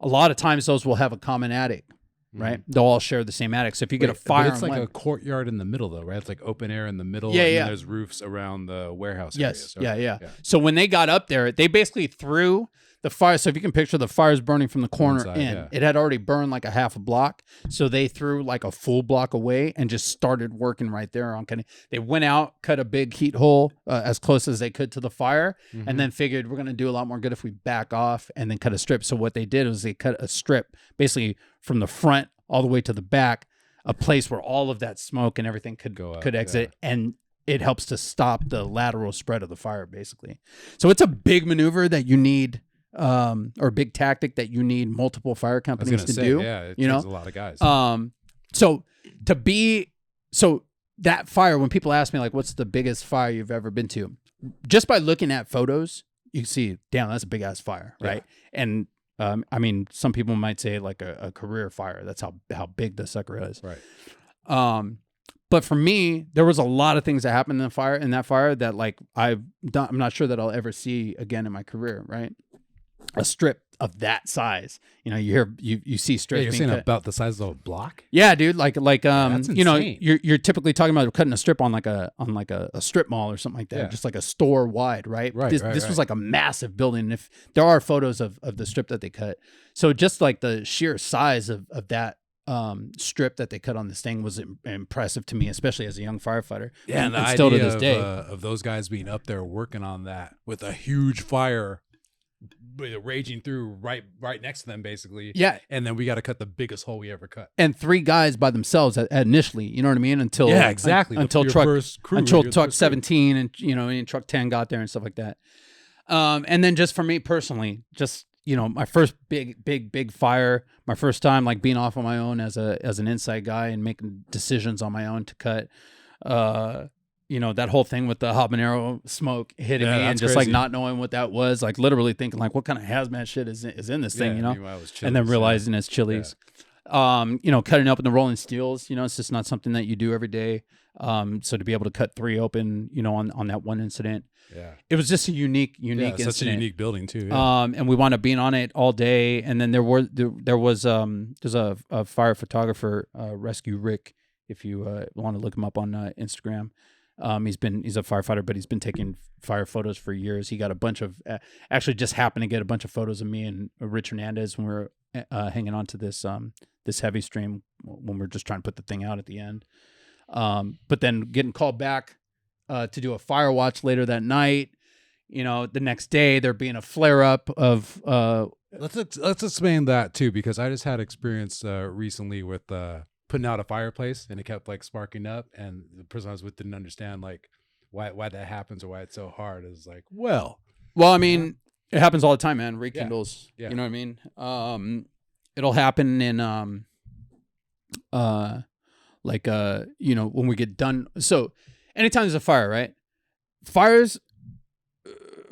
D: a lot of times those will have a common attic. Right, they'll all share the same attic. So if you get a fire,
C: it's like a courtyard in the middle, though, right? It's like open air in the middle. Yeah, and there's roofs around the warehouse.
D: Yes,
C: area.
D: Yeah. So when they got up there, they basically threw the fire. So if you can picture the fire's burning from the corner inside, it had already burned like a half a block. So they threw like a full block away and just started working right there on they went out, cut a big heat hole as close as they could to the fire, and then figured we're going to do a lot more good if we back off and then cut a strip. So what they did was they cut a strip basically from the front all the way to the back a place where all of that smoke and everything could
C: Go up,
D: could exit, and it helps to stop the lateral spread of the fire, basically. So it's a big maneuver that you need, or a big tactic that you need multiple fire companies to do.
C: Yeah, it
D: you know,
C: takes a lot of guys.
D: So that fire, when people ask me like, what's the biggest fire you've ever been to? Just by looking at photos, you can see, damn, that's a big ass fire, right?
C: Yeah.
D: And I mean, some people might say like a career fire. That's how big the sucker is.
C: Right.
D: But for me, there was a lot of things that happened in that fire that like I'm not sure that I'll ever see again in my career, right? A strip of that size, you see strips.
C: Yeah, you're
D: being
C: saying
D: cut.
C: about the size of a block?
D: Yeah, dude. Like
C: That's insane.
D: you're typically talking about cutting a strip on like a strip mall or something like that,
C: Yeah.
D: just like a store wide, right?
C: Right,
D: This
C: right,
D: was
C: right.
D: like a massive building. And if there are photos of the strip that they cut, so just like the sheer size of that strip that they cut on this thing was impressive to me, especially as a young firefighter.
C: Yeah, and the
D: still to
C: idea
D: this day.
C: of those guys being up there working on that with a huge fire raging through right next to them, basically.
D: Yeah.
C: And then we got to cut the biggest hole we ever cut.
D: And 3 guys by themselves initially, you know what I mean? Until
C: Yeah, exactly.
D: Until
C: Your
D: truck
C: first crew,
D: until
C: your
D: truck
C: first crew.
D: 17 and truck 10 got there and stuff like that. And then just for me personally, just my first big fire, my first time like being off on my own as an inside guy and making decisions on my own to cut. That whole thing with the habanero smoke hitting me and
C: that's
D: just like
C: crazy.
D: not knowing what that was, like literally thinking like, what kind of hazmat shit is in this thing,
C: meanwhile it was
D: and then
C: Chili's,
D: realizing it's Chili's. Cutting up in the rolling steels, it's just not something that you do every day. So to be able to cut 3 open, on that one incident,
C: Yeah.
D: it was just a unique incident.
C: Such a unique building too. Yeah.
D: And we wound up being on it all day. And then there's a fire photographer, Rescue Rick, if you want to look him up on Instagram. He's a firefighter, but he's been taking fire photos for years. He got a bunch of, actually just happened to get a bunch of photos of me and Rich Hernandez when we were hanging on to this heavy stream when we are just trying to put the thing out at the end. But then getting called back to do a fire watch later that night. The next day there being a flare up of
C: Let's explain that too, because I just had experience recently with putting out a fireplace and it kept like sparking up, and the person I was with didn't understand like why that happens or why it's so hard. It's like, well,
D: I mean, it happens all the time, man. Rekindles.
C: Yeah.
D: You know what I mean? It'll happen in when we get done. So anytime there's a fire, right? Fires,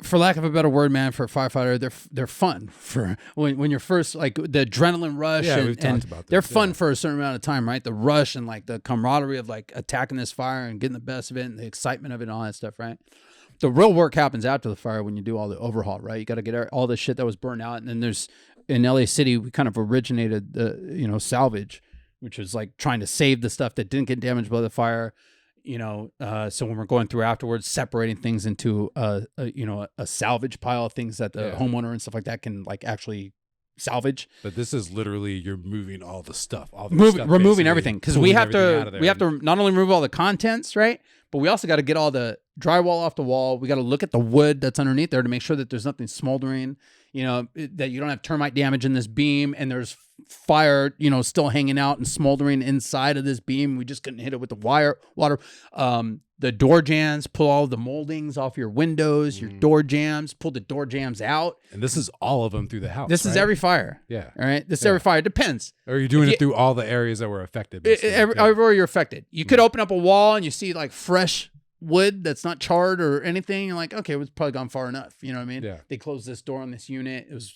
D: for lack of a better word, man, for a firefighter, they're fun for when you're first, like the adrenaline rush.
C: Yeah,
D: and,
C: we've talked about this,
D: they're fun
C: yeah.
D: for a certain amount of time, right? The rush and like the camaraderie of like attacking this fire and getting the best of it and the excitement of it and all that stuff, right? The real work happens after the fire when you do all the overhaul, right? You got to get all the shit that was burned out. And then there's, in LA City, we kind of originated the, salvage, which was like trying to save the stuff that didn't get damaged by the fire. So when we're going through afterwards, separating things into a salvage pile of things that the homeowner and stuff like that can like actually salvage.
C: But this is literally you're moving all the stuff,
D: removing everything, because we have to
C: to
D: not only remove all the contents, right? But we also got to get all the drywall off the wall. We got to look at the wood that's underneath there to make sure that there's nothing smoldering, that you don't have termite damage in this beam and there's fire, still hanging out and smoldering inside of this beam. We just couldn't hit it with the water. The door jambs, pull all the moldings off your windows, your door jambs, pull the door jambs out.
C: And this is all of them through the house.
D: This is every fire.
C: Yeah.
D: All right. This is every fire. It depends.
C: Or you're doing it through all the areas that were affected.
D: Everywhere you're affected. You could open up a wall and you see like fresh wood that's not charred or anything. You're like, okay, it's probably gone far enough. You know what I mean?
C: Yeah.
D: They closed this door on this unit. It was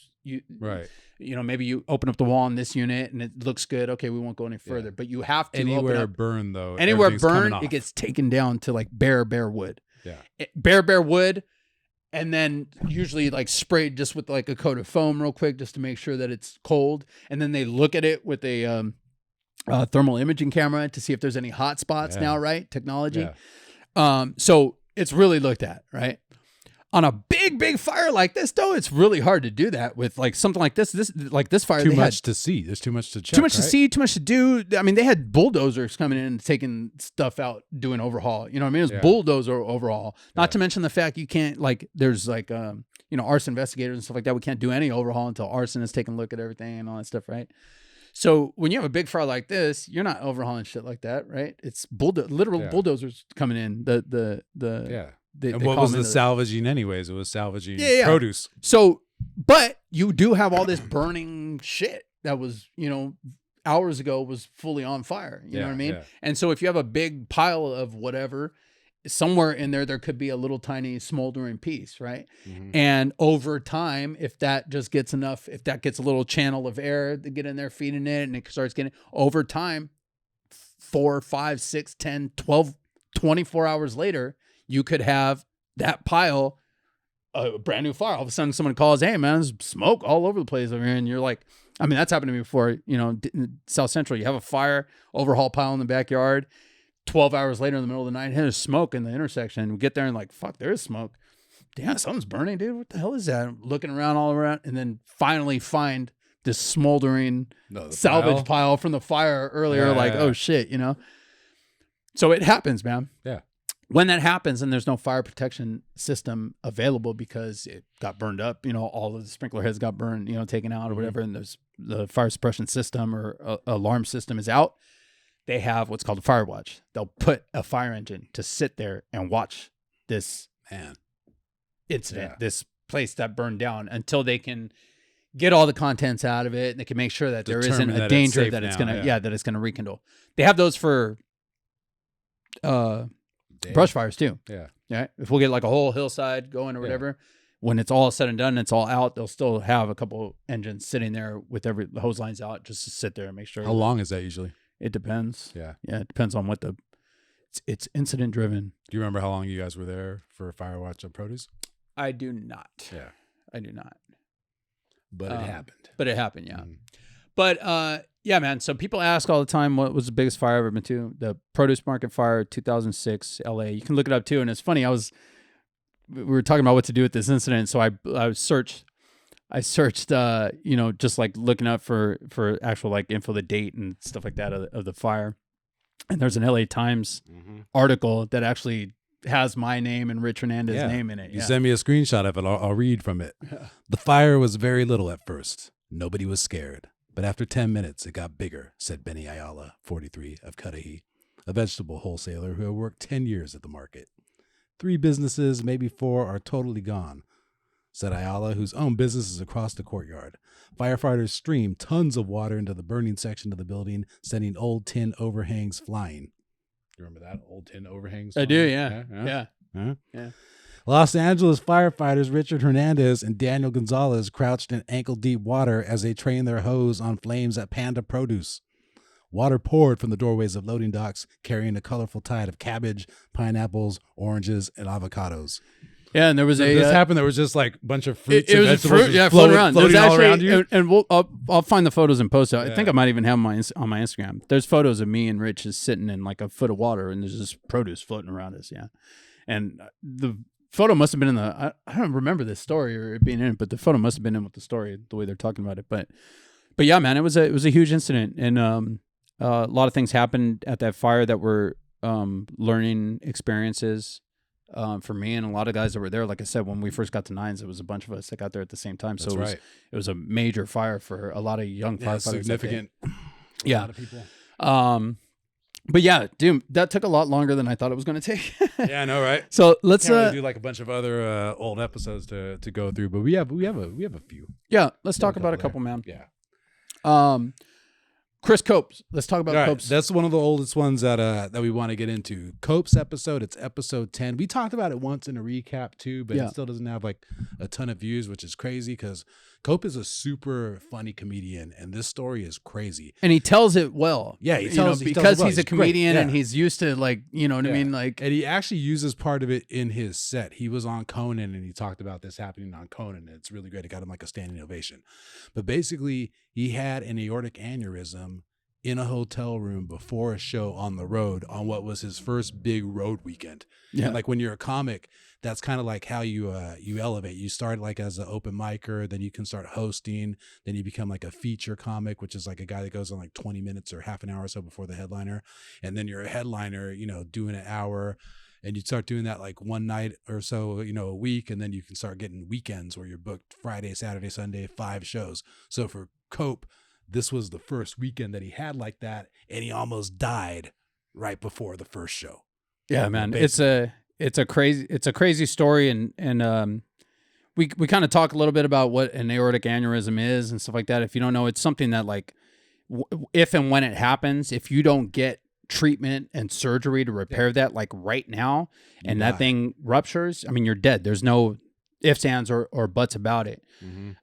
C: Right.
D: Maybe you open up the wall on this unit and it looks good. Okay, we won't go any further. But you have to
C: Anywhere
D: open up,
C: burned though.
D: anywhere
C: everything's coming
D: burned,
C: off.
D: it gets taken down to like bare wood.
C: Yeah.
D: Bare wood, and then usually like sprayed just with like a coat of foam real quick just to make sure that it's cold. And then they look at it with a thermal imaging camera to see if there's any hot spots now, right? Technology.
C: Yeah.
D: So it's really looked at, right? On a big fire like this, though, it's really hard to do that with like something like this. This fire,
C: Too much to see. There's too much to check.
D: too much to
C: right?
D: see, too much to do. I mean, they had bulldozers coming in and taking stuff out, doing overhaul. You know what I mean? It was bulldozer overhaul. Not to mention the fact you can't there's like arson investigators and stuff like that. We can't do any overhaul until arson has taken a look at everything and all that stuff, right? So when you have a big fire like this, you're not overhauling shit like that, right? It's literal bulldozers coming in.
C: And what was the salvaging anyways? It was salvaging produce.
D: So, but you do have all this burning shit that was, hours ago was fully on fire. You know what I mean?
C: Yeah.
D: And so if you have a big pile of whatever, somewhere in there could be a little tiny smoldering piece, right?
C: Mm-hmm.
D: And over time, if that just gets enough, if that gets a little channel of air to get in there feeding it, and it starts getting, over time, 4, 5, 6, 10, 12, 24 hours later, you could have that pile, a brand new fire. All of a sudden someone calls, hey man, there's smoke all over the place over here. And you're like, I mean, that's happened to me before, in South Central. You have a fire, overhaul pile in the backyard. 12 hours later in the middle of the night, there's smoke in the intersection. We get there and like, fuck, there is smoke. Damn, something's burning, dude. What the hell is that? I'm looking around all around, and then finally find this smoldering salvage pile from the fire earlier. Oh shit, So it happens, man.
C: Yeah.
D: When that happens and there's no fire protection system available because it got burned up, all of the sprinkler heads got burned, taken out or whatever, and there's the fire suppression system or alarm system is out, they have what's called a fire watch. They'll put a fire engine to sit there and watch this incident, this place that burned down, until they can get all the contents out of it and they can make sure that there isn't a danger that it's gonna rekindle. They have those for brush fires too. Yeah. If we'll get like a whole hillside going or whatever, when it's all said and done and it's all out, they'll still have a couple engines sitting there with the hose lines out just to sit there and make sure.
C: How long is that usually?
D: It depends.
C: Yeah.
D: Yeah. It depends on what it's incident driven.
C: Do you remember how long you guys were there for a fire watch on produce?
D: I do not.
C: Yeah.
D: I do not.
C: But it happened.
D: But it happened. Yeah. But, yeah, man. So people ask all the time, what was the biggest fire I've ever been to? The produce market fire, 2006, LA. You can look it up too. And it's funny. We were talking about what to do with this incident. So I searched, just like looking up for actual like info, the date and stuff like that of the fire. And there's an LA Times article that actually has my name and Rich Hernandez's name in it.
C: You send me a screenshot of it. I'll read from it. The fire was very little at first. Nobody was scared. But after 10 minutes, it got bigger, said Benny Ayala, 43, of Cudahy, a vegetable wholesaler who had worked 10 years at the market. 3 businesses, maybe 4, are totally gone, said Ayala, whose own business is across the courtyard. Firefighters streamed tons of water into the burning section of the building, sending old tin overhangs flying. You remember that? Old tin overhangs?
D: I do, yeah. Yeah.
C: Los Angeles firefighters Richard Hernandez and Daniel Gonzalez crouched in ankle-deep water as they trained their hose on flames at Panda Produce. Water poured from the doorways of loading docks, carrying a colorful tide of cabbage, pineapples, oranges, and avocados.
D: Yeah, and there was
C: this happened. There was just like a bunch of fruits and vegetables
D: floating
C: all around you.
D: And I'll find the photos and post it. I think I might even have them on my Instagram. There's photos of me and Rich just sitting in like a foot of water, and there's just produce floating around us. Yeah, and the photo must have been in the. I don't remember this story or it being in it, but the photo must have been in with the story, the way they're talking about it. But yeah, man, it was a huge incident, and a lot of things happened at that fire that were learning experiences. For me and a lot of guys that were there. Like I said, when we first got to Nines, it was a bunch of us that got there at the same time. So it was a major fire for a lot of young firefighters.
C: Significant.
D: A lot of people. But yeah, dude, that took a lot longer than I thought it was going to take.
C: Yeah, I know, right?
D: So let's
C: do like a bunch of other old episodes to go through, but we have a few.
D: Yeah, let's talk about a couple, man.
C: Yeah.
D: Chris Copes. Let's talk about Copes.
C: That's one of the oldest ones that we want to get into. Copes episode. It's episode 10. We talked about it once in a recap too, but it still doesn't have like a ton of views, which is crazy because Cope is a super funny comedian, and this story is crazy.
D: And he tells it well.
C: Yeah,
D: because he's a comedian and he's used to like, you know what I mean? Like,
C: and he actually uses part of it in his set. He was on Conan and he talked about this happening on Conan. And it's really great. It got him like a standing ovation. But basically, he had an aortic aneurysm in a hotel room before a show on the road on what was his first big road weekend. Yeah. And like when you're a comic, that's kind of like how you elevate. You start like as an open micer, then you can start hosting, then you become like a feature comic, which is like a guy that goes on like 20 minutes or half an hour or so before the headliner. And then you're a headliner, doing an hour, and you start doing that like one night or so, a week. And then you can start getting weekends where you're booked Friday, Saturday, Sunday, 5 shows. So for Cope, this was the first weekend that he had like that, and he almost died right before the first show.
D: Yeah, man.
C: Basically.
D: It's a crazy story, and we kind of talk a little bit about what an aortic aneurysm is and stuff like that. If you don't know, it's something that like if and when it happens, if you don't get treatment and surgery to repair that like right now, and that thing ruptures, I mean, you're dead. There's no ifs, ands, or buts about it.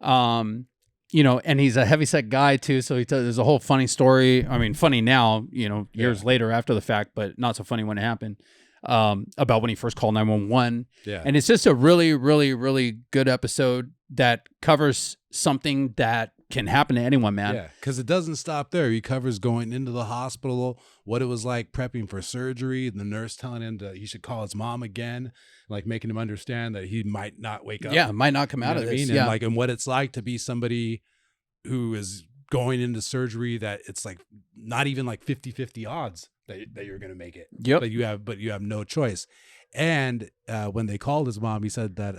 D: You know, and he's a heavyset guy too. So there's a whole funny story. I mean, funny now, you know, years later after the fact, but not so funny when it happened. About when he first called 911.
C: Yeah.
D: And it's just a really, really, really good episode that covers something that can happen to anyone, man.
C: Yeah, because it doesn't stop there. He covers going into the hospital, what it was like prepping for surgery, and the nurse telling him that he should call his mom again, like making him understand that he might not wake up.
D: Yeah, might not come out of this. Yeah.
C: And what it's like to be somebody who is going into surgery that it's like not even like 50-50 odds that you're going to make it.
D: Yep.
C: But you have no choice. And when they called his mom, he said that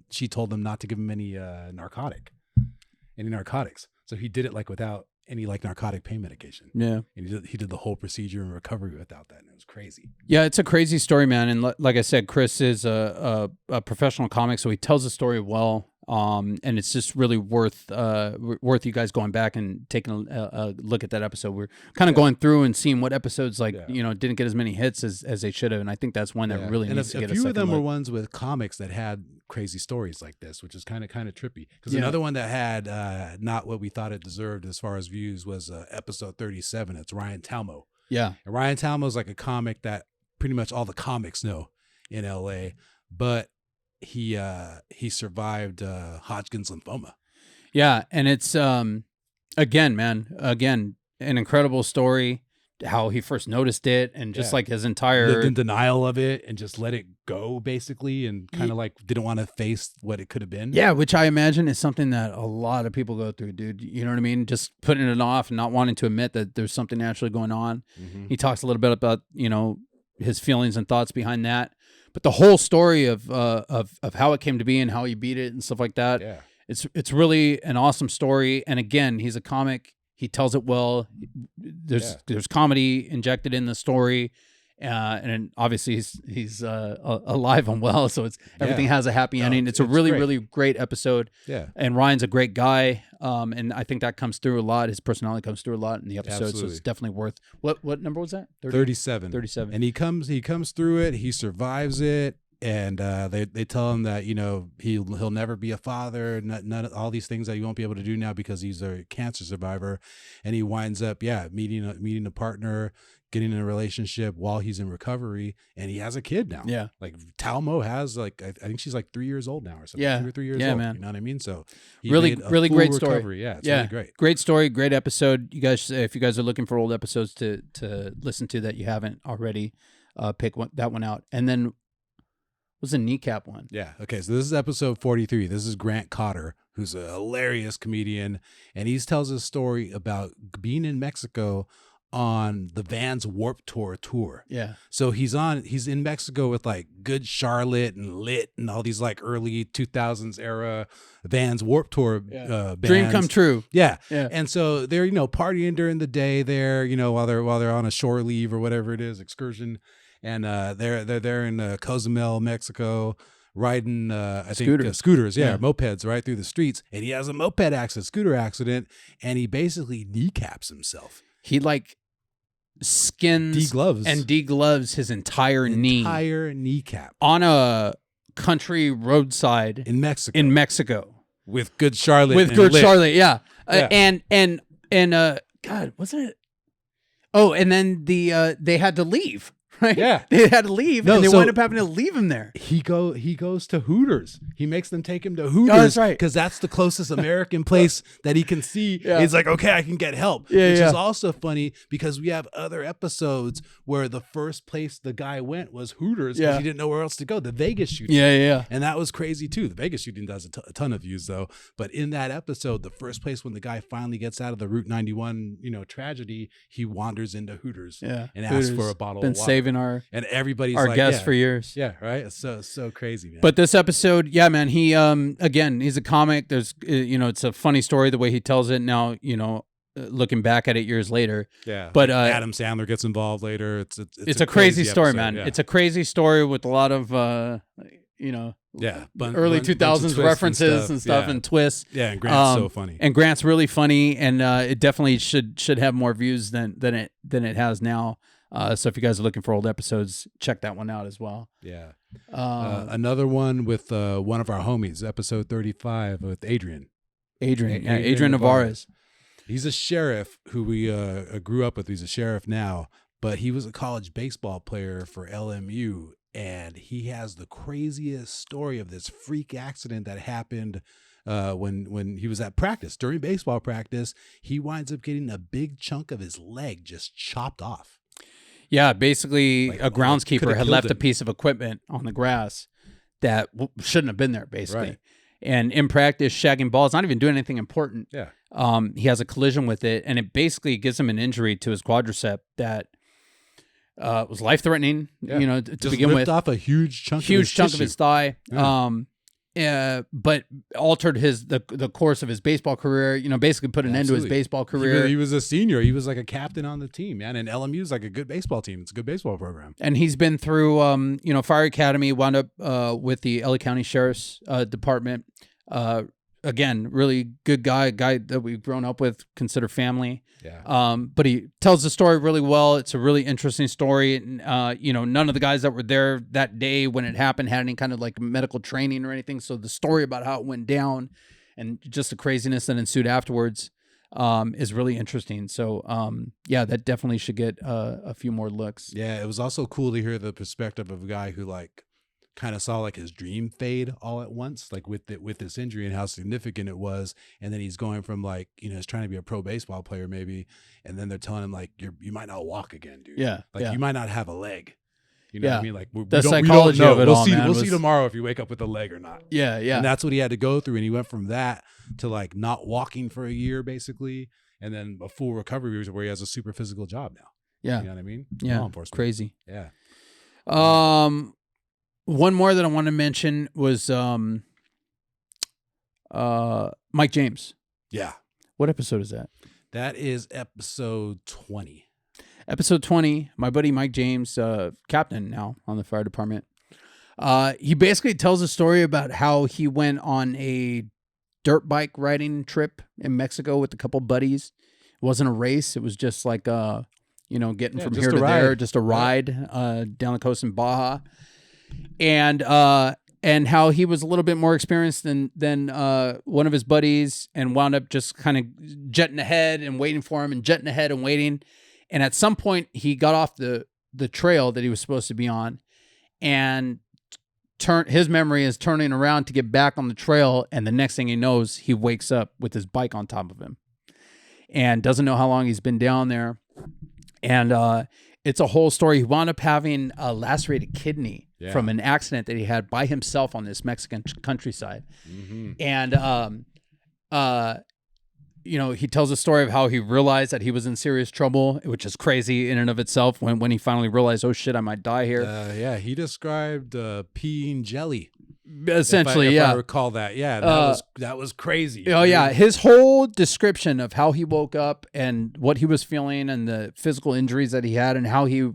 C: she told them not to give him any narcotics. So he did it like without any like narcotic pain medication.
D: Yeah.
C: And he did the whole procedure and recovery without that. And it was crazy.
D: Yeah, it's a crazy story, man. And like I said, Chris is a professional comic, so he tells the story well. And it's just really worth you guys going back and taking a look at that episode. We're kind of going through and seeing what episodes didn't get as many hits as they should have, and I think that's one that really needs to get a
C: few of them
D: look.
C: were ones with comics that had crazy stories like this, which is kind of trippy. Because another one that had not what we thought it deserved as far as views was episode 37. It's Ryan Talmo.
D: Yeah,
C: and Ryan Talmo is like a comic that pretty much all the comics know in LA, but he survived Hodgkin's lymphoma.
D: Yeah, and it's again an incredible story, how he first noticed it, and just like his entire
C: lived in denial of it and just let it go basically, and kind of like didn't want to face what it could have been.
D: Yeah, which I imagine is something that a lot of people go through, dude. You know what I mean? Just putting it off and not wanting to admit that there's something actually going on. Mm-hmm. He talks a little bit about, you know, his feelings and thoughts behind that. But the whole story of how it came to be and how he beat it and stuff like that, it's really an awesome story. And again, he's a comic. He tells it well. There's comedy injected in the story, and obviously he's alive and well. So everything has a happy ending. It's a really great episode. Yeah, and Ryan's a great guy. And I think that comes through a lot. His personality comes through a lot in the episode. Absolutely. So it's definitely worth. What number was that?
C: 37.
D: 37.
C: And he comes through it. He survives it. And they tell him that, you know, he'll never be a father, none of all these things that he won't be able to do now because he's a cancer survivor. And he winds up meeting a partner, getting in a relationship while he's in recovery, and he has a kid now. Yeah, like Talmo has like I think she's like 3 years old now or something. Yeah, 2 or 3 years old. Man. You know what I mean? So
D: really great story.
C: Recovery. Yeah, it's really
D: great story, great episode. You guys, if you guys are looking for old episodes to listen to that you haven't already, pick that one out. And then was a kneecap one.
C: Yeah. Okay. So this is episode 43. This is Grant Cotter, who's a hilarious comedian, and he tells a story about being in Mexico on the Vans Warped Tour. Yeah. So he's in Mexico with like Good Charlotte and Lit and all these like early 2000s era Vans Warped Tour bands.
D: Dream come true.
C: Yeah. And so they're, you know, partying during the day there, you know, while they're on a shore leave or whatever it is, excursion. And they're there in Cozumel, Mexico, riding scooters, mopeds right through the streets. And he has a scooter accident, and he basically kneecaps himself.
D: He like skins and degloves his entire
C: kneecap
D: on a country roadside
C: in Mexico with Good Charlotte.
D: And God, wasn't it? Oh, and then they had to leave. Right? Yeah, they had to leave, and they wound up having to leave him there.
C: He goes to Hooters. He makes them take him to Hooters. Oh, that's right, because that's the closest American place that he can see. Yeah. He's like, okay, I can get help. Which is also funny because we have other episodes where the first place the guy went was Hooters because he didn't know where else to go. The Vegas shooting. And that was crazy too. The Vegas shooting does a ton of views though. But in that episode, the first place when the guy finally gets out of the Route 91, tragedy, he wanders into Hooters. And asks for a bottle of water. And everybody's
D: our guest for years.
C: Yeah, right. It's so crazy, man.
D: But this episode, man, he again, he's a comic. There's it's a funny story the way he tells it. Now, looking back at it years later.
C: Yeah,
D: but
C: like Adam Sandler gets involved later.
D: It's a crazy story,
C: episode,
D: man.
C: yeah.
D: It's a crazy story with a lot of
C: Yeah,
D: early
C: bunch of
D: 2000s
C: twists
D: references and stuff
C: yeah.
D: and twists.
C: Yeah, and Grant's so funny.
D: And Grant's really funny, and it definitely should have more views than it has now. So if you guys are looking for old episodes, check that one out as well.
C: Yeah. Another one with one of our homies, episode 35 with Adrian Navarez. He's a sheriff who we grew up with. He's a sheriff now, but he was a college baseball player for LMU. And he has the craziest story of this freak accident that happened when he was at practice. During baseball practice, he winds up getting a big chunk of his leg just chopped off.
D: Yeah, basically a groundskeeper had left
C: him.
D: a piece of equipment on the grass that shouldn't have been there, basically.
C: Right.
D: And in practice, shagging balls, not even doing anything important.
C: Yeah.
D: He has a collision with it, and it basically gives him an injury to his quadricep that was life-threatening, to
C: Just
D: begin
C: ripped
D: with.
C: off a huge chunk of
D: his thigh.
C: Yeah.
D: But altered the course of his baseball career. Basically put an end to his baseball career.
C: He was a senior. He was like a captain on the team, man. And LMU is like a good baseball team. It's a good baseball program.
D: And he's been through, Fire Academy. Wound up with the LA County Sheriff's Department. Again, really good guy that we've grown up with, consider family.
C: Yeah.
D: But he tells the story really well. It's a really interesting story. And, none of the guys that were there that day when it happened had any kind of like medical training or anything. So the story about how it went down and just the craziness that ensued afterwards is really interesting. So, that definitely should get a few more looks.
C: Yeah. It was also cool to hear the perspective of a guy who kind of saw like his dream fade all at once, like with this injury and how significant it was. And then he's going from he's trying to be a pro baseball player maybe. And then they're telling him like, you might not walk again, dude.
D: Yeah.
C: You might not have a leg. You know what I mean? Like
D: the psychology of it all, man.
C: We'll see tomorrow if you wake up with a leg or not.
D: Yeah. Yeah.
C: And that's what he had to go through. And he went from that to like not walking for a year basically. And then a full recovery where he has a super physical job now.
D: Yeah.
C: You know what I mean?
D: Yeah.
C: Law enforcement.
D: Crazy.
C: Yeah.
D: One more that I want to mention was Mike James.
C: Yeah.
D: What episode is that?
C: That is episode 20.
D: Episode 20. My buddy Mike James, captain now on the fire department. He basically tells a story about how he went on a dirt bike riding trip in Mexico with a couple buddies. It wasn't a race. It was just like, getting from here to there, just a ride down the coast in Baja. And how he was a little bit more experienced than one of his buddies, and wound up just kind of jetting ahead and waiting for him, and jetting ahead and waiting. And at some point, he got off the trail that he was supposed to be on, and his memory is turning around to get back on the trail. And the next thing he knows, he wakes up with his bike on top of him, and doesn't know how long he's been down there. And it's a whole story. He wound up having a lacerated kidney from an accident that he had by himself on this Mexican countryside. Mm-hmm. And, he tells a story of how he realized that he was in serious trouble, which is crazy in and of itself when he finally realized, oh shit, I might die here.
C: He described peeing jelly.
D: Essentially,
C: if I recall that. Yeah, that was crazy.
D: Oh, yeah. His whole description of how he woke up and what he was feeling and the physical injuries that he had and how he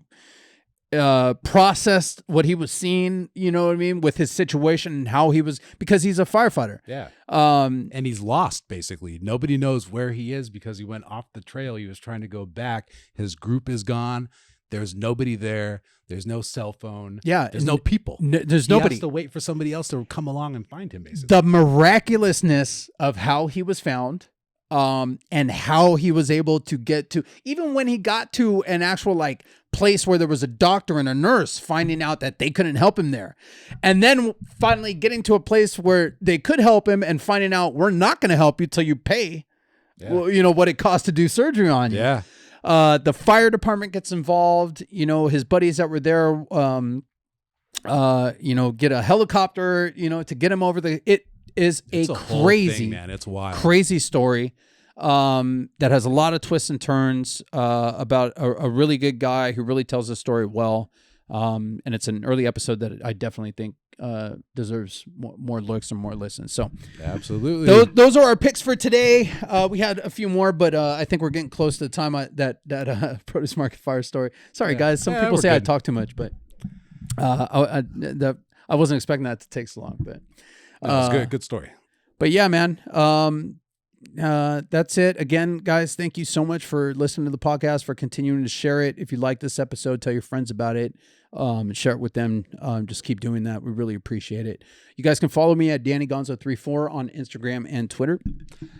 D: processed what he was seeing, you know what I mean, with his situation and how he was, because he's a firefighter.
C: Yeah. And he's lost, basically. Nobody knows where he is because he went off the trail. He was trying to go back. His group is gone. There's nobody there. There's no cell phone.
D: Yeah.
C: There's no people.
D: There's nobody.
C: He has to wait for somebody else to come along and find him, basically.
D: The miraculousness of how he was found, and how he was able to get to, even when he got to an actual place where there was a doctor and a nurse, finding out that they couldn't help him there. And then finally getting to a place where they could help him and finding out we're not going to help you till you pay, what it costs to do surgery on you.
C: Yeah.
D: The fire department gets involved, his buddies that were there, get a helicopter, to get him over it is a crazy,
C: thing, man. It's wild.
D: Crazy story, that has a lot of twists and turns, about a really good guy who really tells the story well. And it's an early episode that I definitely think, deserves more looks and more listens. So
C: Absolutely.
D: those are our picks for today. We had a few more, but I think we're getting close to the time that produce market fire story. Sorry, guys. Some people say I talk too much, but I wasn't expecting that to take so long. But
C: That's good. Good story.
D: But yeah, man. That's it. Again, guys, thank you so much for listening to the podcast, for continuing to share it. If you like this episode, tell your friends about it, and share it with them. Just keep doing that. We really appreciate it. You guys can follow me at DannyGonzo34 on Instagram and Twitter.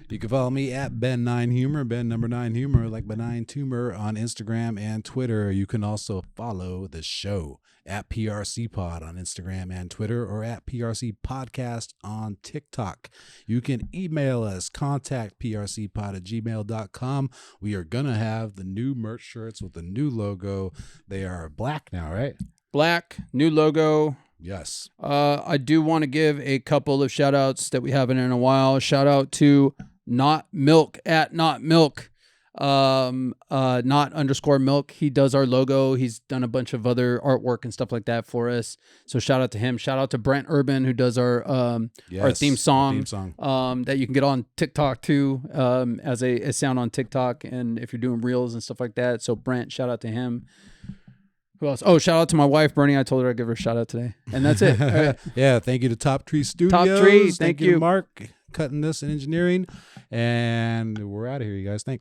C: You can follow me at Ben9Humor, Ben9Humor, like benign tumor on Instagram and Twitter. You can also follow the show at PRC Pod on Instagram and Twitter, or at PRC Podcast on TikTok. You can email us, contactprcpod@gmail.com. We are going to have the new merch shirts with the new logo. They are black now, right?
D: Black, new logo.
C: Yes.
D: I do want to give a couple of shout outs that we haven't in a while. Shout out to Not Milk at Not Milk. Not_milk. He does our logo. He's done a bunch of other artwork and stuff like that for us. So shout out to him. Shout out to Brent Urban, who does our theme song. That you can get on TikTok too, as a sound on TikTok, and if you're doing reels and stuff like that. So Brent, shout out to him. Who else? Oh, shout out to my wife, Bernie. I told her I'd give her a shout out today. And that's it. All right.
C: Yeah, thank you to Top Tree Studios.
D: Top Tree, thank you.
C: Mark, cutting this and engineering. And we're out of here, you guys. Thanks.